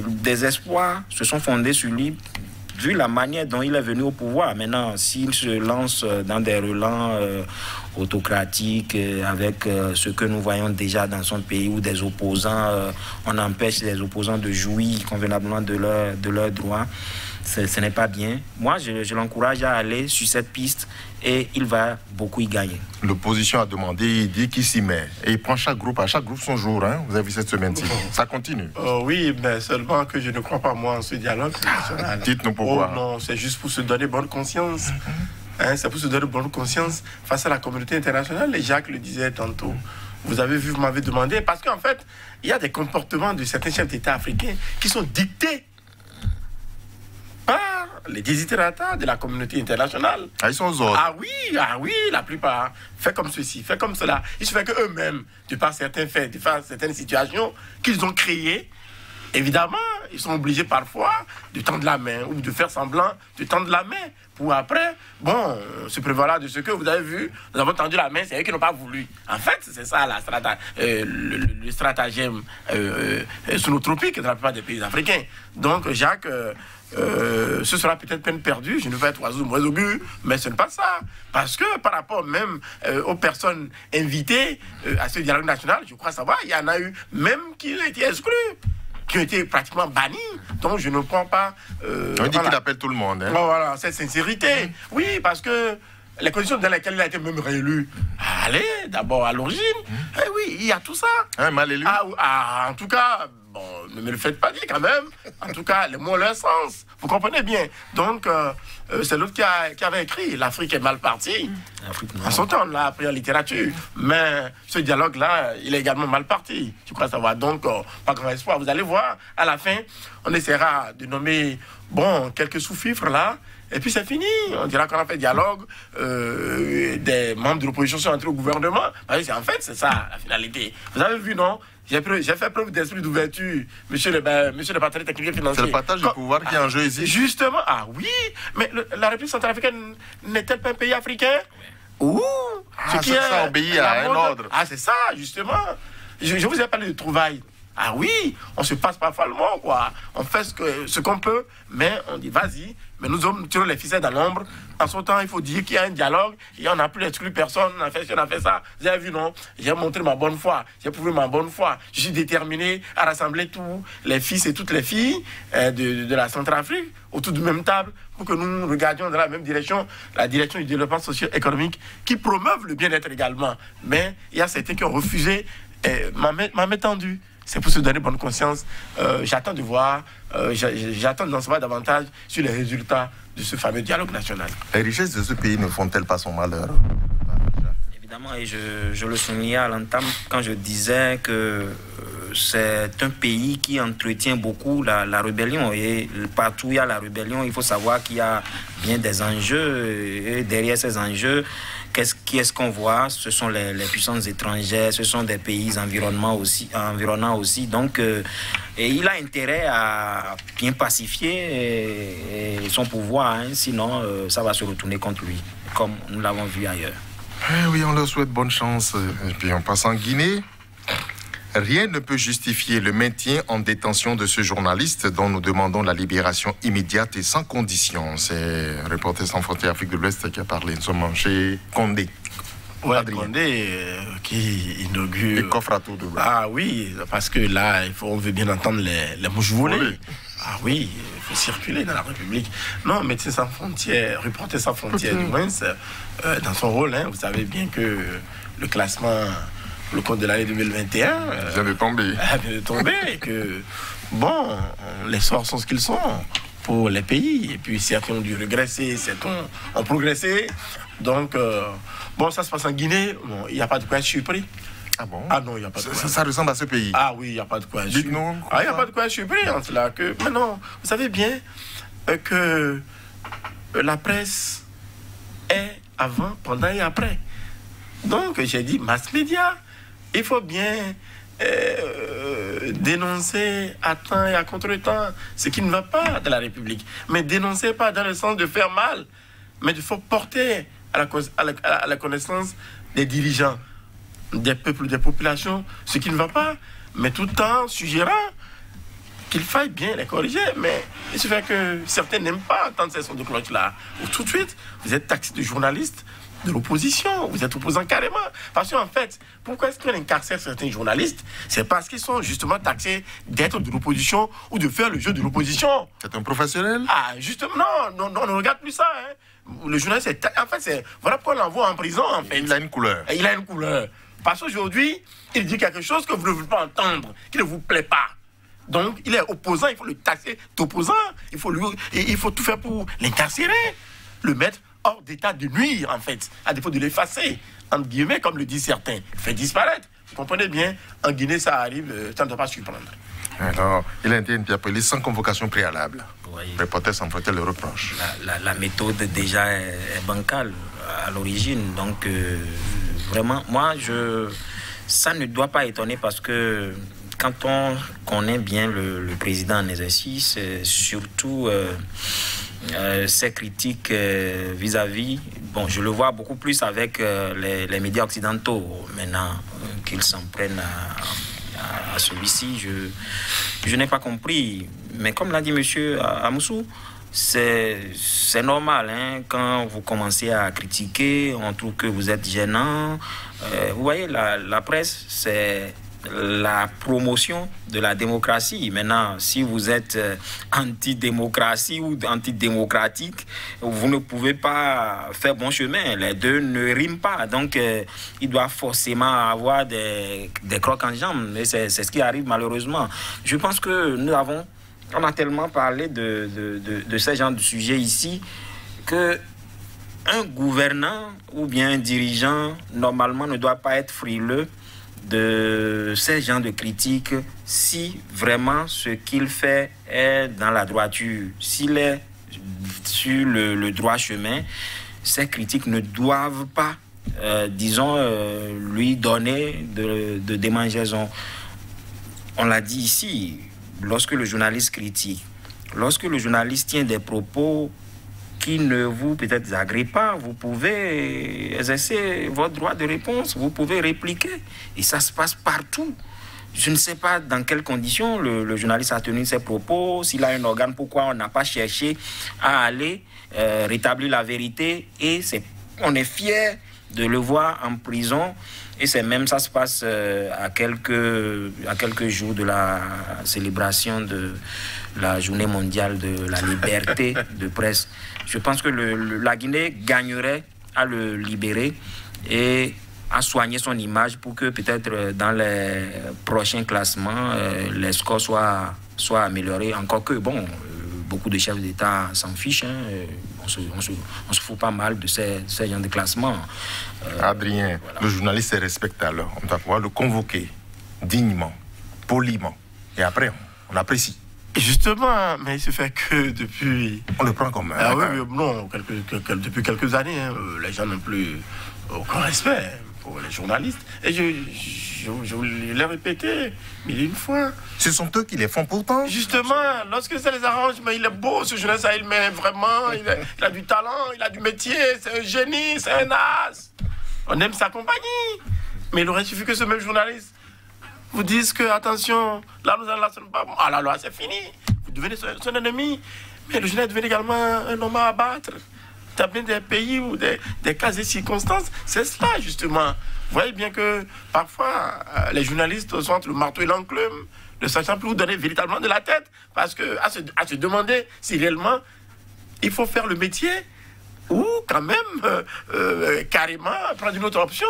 Des espoirs se sont fondés sur lui, vu la manière dont il est venu au pouvoir. Maintenant, s'il se lance dans des relents autocratiques avec ce que nous voyons déjà dans son pays où des opposants, on empêche les opposants de jouir convenablement de leurs droits, ce n'est pas bien. Moi, je l'encourage à aller sur cette piste et il va beaucoup y gagner. L'opposition a demandé, il dit qu'il s'y met. Et il prend à chaque groupe son jour. Hein? Vous avez vu cette semaine-ci. Ça continue. Oui, mais seulement que je ne crois pas, moi, en ce dialogue national. Dites-nous pourquoi. Oh non, c'est juste pour se donner bonne conscience. Hein, c'est pour se donner bonne conscience face à la communauté internationale. Et Jacques le disait tantôt. Vous avez vu, vous m'avez demandé. Parce qu'en fait, il y a des comportements de certains chefs d'État africains qui sont dictés par les desiderata de la communauté internationale. Ah, ils sont aux ordres. Ah oui, la plupart. Fait comme ceci, fait comme cela. Il se fait qu'eux-mêmes, de par certains faits, de par certaines situations qu'ils ont créées, évidemment, ils sont obligés parfois de tendre la main ou de faire semblant de tendre la main pour après, bon, se prévaloir de ce que vous avez vu. Nous avons tendu la main, c'est eux qui n'ont pas voulu. En fait, c'est ça le stratagème sous-tropique de la plupart des pays africains. Donc, Jacques, ce sera peut-être peine perdue. Je ne vais être oiseau moins augure, mais ce n'est pas ça. Parce que par rapport même aux personnes invitées à ce dialogue national, je crois savoir, il y en a eu même qui ont été exclus, qui ont été pratiquement bannis. Donc je ne prends pas... on dit qu'il appelle tout le monde. Hein. Voilà, cette sincérité. Oui, parce que les conditions dans lesquelles il a été même réélu, allez, d'abord à l'origine, oui, il y a tout ça. Mal élu. En tout cas, bon, ne me le faites pas dire quand même. En tout cas, les mots ont leur sens. Vous comprenez bien. Donc, c'est l'autre qui avait écrit « L'Afrique est mal partie ». En son temps, on l'a appris en littérature. Mais ce dialogue-là, il est également mal parti. Tu crois savoir. Donc, pas grand espoir. Vous allez voir, à la fin, on essaiera de nommer, bon, quelques sous-fifres là. Et puis c'est fini. On dira qu'on a fait dialogue. Des membres de l'opposition sont entrés au gouvernement. En fait, c'est ça, la finalité. Vous avez vu, non? J'ai fait preuve d'esprit d'ouverture, monsieur le partenaire technique et financier. C'est le partage du pouvoir qui est en jeu ici. Justement, ah oui. Mais la République centrafricaine n'est-elle pas un pays africain? Ouh, ça obéit à un ordre. Ah, c'est ça, justement. Je vous ai parlé de trouvailles. Ah oui, on se passe parfois le mot, quoi. On fait ce qu'on peut, mais on dit vas-y. Mais nous hommes, nous tirons les ficelles dans l'ombre. En ce temps, il faut dire qu'il y a un dialogue et on n'a plus exclu personne. On a fait ça. Vous avez vu, non? J'ai montré ma bonne foi. J'ai prouvé ma bonne foi. Je suis déterminé à rassembler tous les fils et toutes les filles de la Centrafrique autour d'une même table pour que nous regardions dans la même direction, la direction du développement socio-économique qui promeuve le bien-être également. Mais il y a certains qui ont refusé ma main tendue. C'est pour se donner bonne conscience. J'attends de voir, j'attends d'en savoir davantage sur les résultats de ce fameux dialogue national. Les richesses de ce pays ne font-elles pas son malheur? Évidemment, et je le soulignais à l'entame quand je disais que c'est un pays qui entretient beaucoup la rébellion. Et partout où il y a la rébellion, il faut savoir qu'il y a bien des enjeux. Et derrière ces enjeux, qui est-ce qu'on voit? Ce sont les puissances étrangères, ce sont des pays environnants aussi. Donc, et il a intérêt à bien pacifier son pouvoir, hein, sinon ça va se retourner contre lui, comme nous l'avons vu ailleurs. Oui, on leur souhaite bonne chance. Et puis on passe en Guinée. Rien ne peut justifier le maintien en détention de ce journaliste dont nous demandons la libération immédiate et sans condition. C'est Reporters sans frontières Afrique de l'Ouest qui a parlé. Nous sommes chez Condé. Ouais, Condé qui inaugure... Et coffre à tout double. Ah oui, parce que là, on veut bien entendre les mouches voler. Ah oui, il faut circuler dans la République. Non, Médecins sans frontières, Reporters sans frontières, du moins, dans son rôle, hein, vous savez bien que le classement... Le compte de l'année 2021 vient de tomber. Et que, bon, les sorts sont ce qu'ils sont pour les pays. Et puis, certains ont dû régresser, certains ont progressé. Donc, bon, ça se passe en Guinée. Bon, il n'y a pas de quoi être surpris. Ah bon? Ah non, il n'y a pas de quoi. Ça ressemble à ce pays? Ah oui, il n'y a pas de quoi être surpris. Dites-nous. Ah, il n'y a pas de quoi être surpris en cela. Mais non, vous savez bien que la presse est avant, pendant et après. Donc, j'ai dit mass média. Il faut bien dénoncer à temps et à contre-temps ce qui ne va pas dans la République. Mais dénoncer pas dans le sens de faire mal, mais il faut porter à la connaissance des dirigeants, des peuples, des populations, ce qui ne va pas, mais tout en suggérant qu'il faille bien les corriger. Mais il se fait que certains n'aiment pas entendre ces sons de cloche-là. Ou tout de suite, vous êtes taxé de journaliste de l'opposition, vous êtes opposant carrément. Parce qu'en fait, pourquoi est-ce qu'on incarcère certains journalistes? C'est parce qu'ils sont justement taxés d'être de l'opposition ou de faire le jeu de l'opposition. C'est un professionnel? Ah, justement, non, on ne regarde plus ça. Hein. Le journaliste, en fait, voilà pourquoi on l'envoie en prison. En fait. Il a une couleur. Il a une couleur. Parce qu'aujourd'hui, il dit quelque chose que vous ne voulez pas entendre, qui ne vous plaît pas. Donc, il est opposant, il faut le taxer d'opposant. Il faut tout faire pour l'incarcérer, le mettre hors d'état de nuire, en fait, à défaut de l'effacer, entre guillemets, comme le disent certains, fait disparaître. Vous comprenez bien, en Guinée, ça arrive, ça ne doit pas surprendre. Alors, il a été appelé sans convocation préalable. Oui. Reporters sans frontières le reproche. La méthode déjà est bancale à l'origine. Donc, vraiment, moi, ça ne doit pas étonner parce que quand on connaît bien le président en exercice, surtout... ces critiques vis-à-vis, bon, je le vois beaucoup plus avec les médias occidentaux maintenant qu'ils s'en prennent à celui-ci. Je n'ai pas compris, mais comme l'a dit monsieur Amoussou, c'est normal, hein, quand vous commencez à critiquer, on trouve que vous êtes gênant. Vous voyez, la presse, c'est la promotion de la démocratie. Maintenant, si vous êtes anti-démocratie ou anti-démocratique, vous ne pouvez pas faire bon chemin. Les deux ne riment pas. Donc, il doit forcément avoir des crocs en jambes. Et c'est ce qui arrive malheureusement. Je pense que on a tellement parlé de ce genre de sujet ici que un gouvernant ou bien un dirigeant, normalement, ne doit pas être frileux de ces genres de critiques si vraiment ce qu'il fait est dans la droiture. S'il est sur le droit chemin, ces critiques ne doivent pas, lui donner de démangeaison. On l'a dit ici, lorsque le journaliste critique, lorsque le journaliste tient des propos qui ne vous peut-être agréent pas, vous pouvez exercer votre droit de réponse, vous pouvez répliquer. Et ça se passe partout. Je ne sais pas dans quelles conditions le journaliste a tenu ses propos, s'il a un organe, pourquoi on n'a pas cherché à aller rétablir la vérité. Et on est fier de le voir en prison. Et c'est même, ça se passe à quelques jours de la célébration de la journée mondiale de la liberté de presse. Je pense que la Guinée gagnerait à le libérer et à soigner son image pour que peut-être dans les prochains classements, les scores soient améliorés. Encore que, bon, beaucoup de chefs d'État s'en fichent. On se fout pas mal de ces genres de classements. Adrien, voilà. Le journaliste se respecte alors. On doit pouvoir le convoquer dignement, poliment. Et après, on apprécie. Justement, mais il se fait que depuis... On le prend comme un... Ah oui, non, depuis quelques années, les gens n'ont plus aucun respect pour les journalistes. Et je l'ai répété mille et une fois. Ce sont eux qui les font pourtant. Justement, lorsque ça les arrange, mais il est beau ce journaliste, il met vraiment, il a du talent, il a du métier, c'est un génie, c'est un as. On aime sa compagnie. Mais il aurait suffi que ce même journaliste vous dise que, attention, là nous allons pas. Ah la loi, c'est fini. Vous devenez son ennemi. Mais le journaliste devient également un homme à abattre. Il y a bien des pays ou des cas et circonstances, c'est cela justement. Vous voyez bien que parfois, les journalistes sont entre le marteau et l'enclume, ne sachant plus où donner véritablement de la tête, parce que à se demander si réellement il faut faire le métier ou quand même carrément prendre une autre option,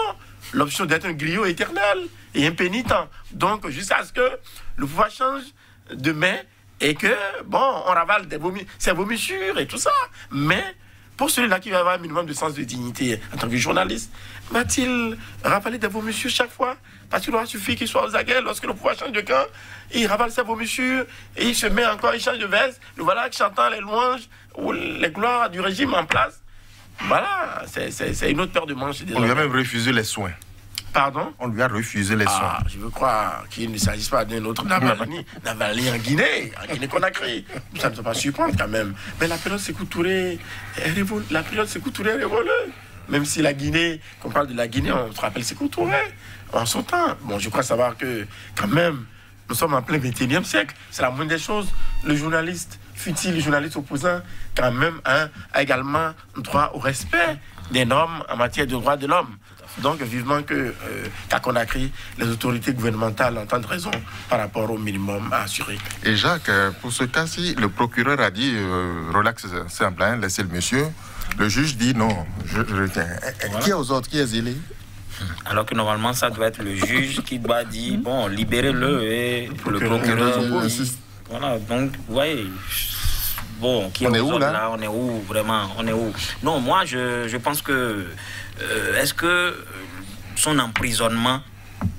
l'option d'être un griot éternel et impénitent. Donc jusqu'à ce que le pouvoir change de main et que, bon, on ravale ses vomissures et tout ça, mais pour celui-là qui va avoir un minimum de sens de dignité en tant que journaliste, va-t-il ravaler des vomissures chaque fois? Parce qu'il aura suffi qu'il soit aux aguets lorsque le pouvoir change de camp, il ravale ses vomissures et il se met encore, il change de veste. Le voilà chantant les louanges ou les gloires du régime en place. Voilà, c'est une autre paire de manches. On lui a même refusé les soins. Pardon? On lui a refusé les soins. Je veux croire qu'il ne s'agisse pas d'un autre Navalny en Guinée, Conakry. Ça ne doit pas surprendre quand même. Mais la période Sékou Touré est révolue. Même si la Guinée, quand on parle de la Guinée, on se rappelle Sékou Touré en son temps. Bon, je crois savoir que quand même, nous sommes en plein 21e siècle. C'est la moindre des choses. Le journaliste, fut-il le journaliste opposant, quand même a également droit au respect des normes en matière de droits de l'homme. Donc, vivement qu'à Conakry, les autorités gouvernementales entendent raison par rapport au minimum à assurer. Et Jacques, pour ce cas-ci, le procureur a dit relax, simple, hein, laissez le monsieur. Le juge dit non, je retiens. Voilà. Qui est aux autres, qui est zélé? Alors que normalement, ça doit être le juge qui doit dire bon, libérez-le et le procureur. Voilà, donc, vous voyez. Bon, qui on est où là? On est où vraiment? On est où? Non, moi, je pense que est-ce que son emprisonnement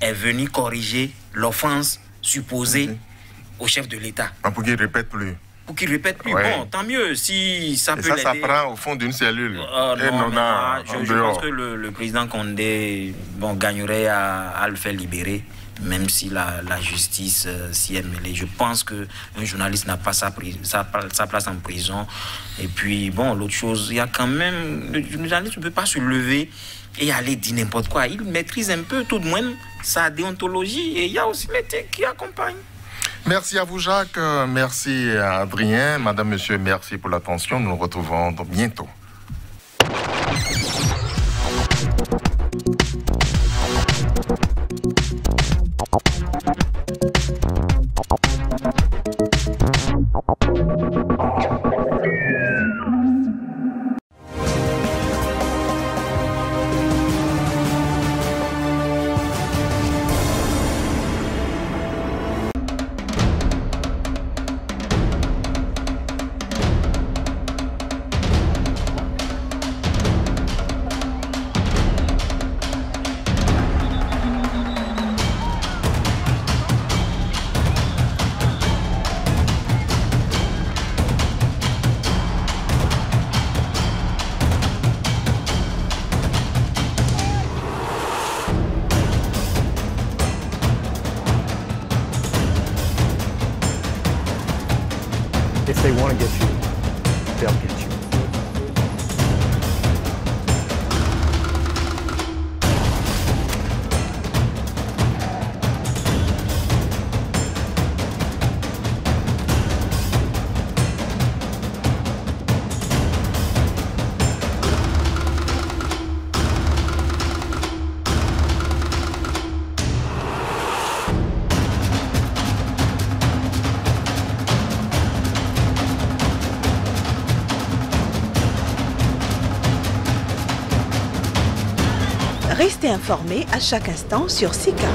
est venu corriger l'offense supposée au chef de l'État? Pour qu'il ne répète plus. Pour qu'il ne répète plus. Ouais. Bon, tant mieux si ça peut l'aider. Ça prend au fond d'une cellule. Je pense que le président Condé gagnerait à le faire libérer. Même si la justice s'y est mêlée. Je pense qu'un journaliste n'a pas sa place en prison. Et puis, bon, l'autre chose, il y a quand même... Le journaliste ne peut pas se lever et aller dire n'importe quoi. Il maîtrise un peu, tout de même, sa déontologie. Et il y a aussi l'éthique qui accompagne. Merci à vous, Jacques. Merci à Adrien. Madame, monsieur, merci pour l'attention. Nous nous retrouvons bientôt. If they want to get you, they'll get you. Restez informés à chaque instant sur Sika.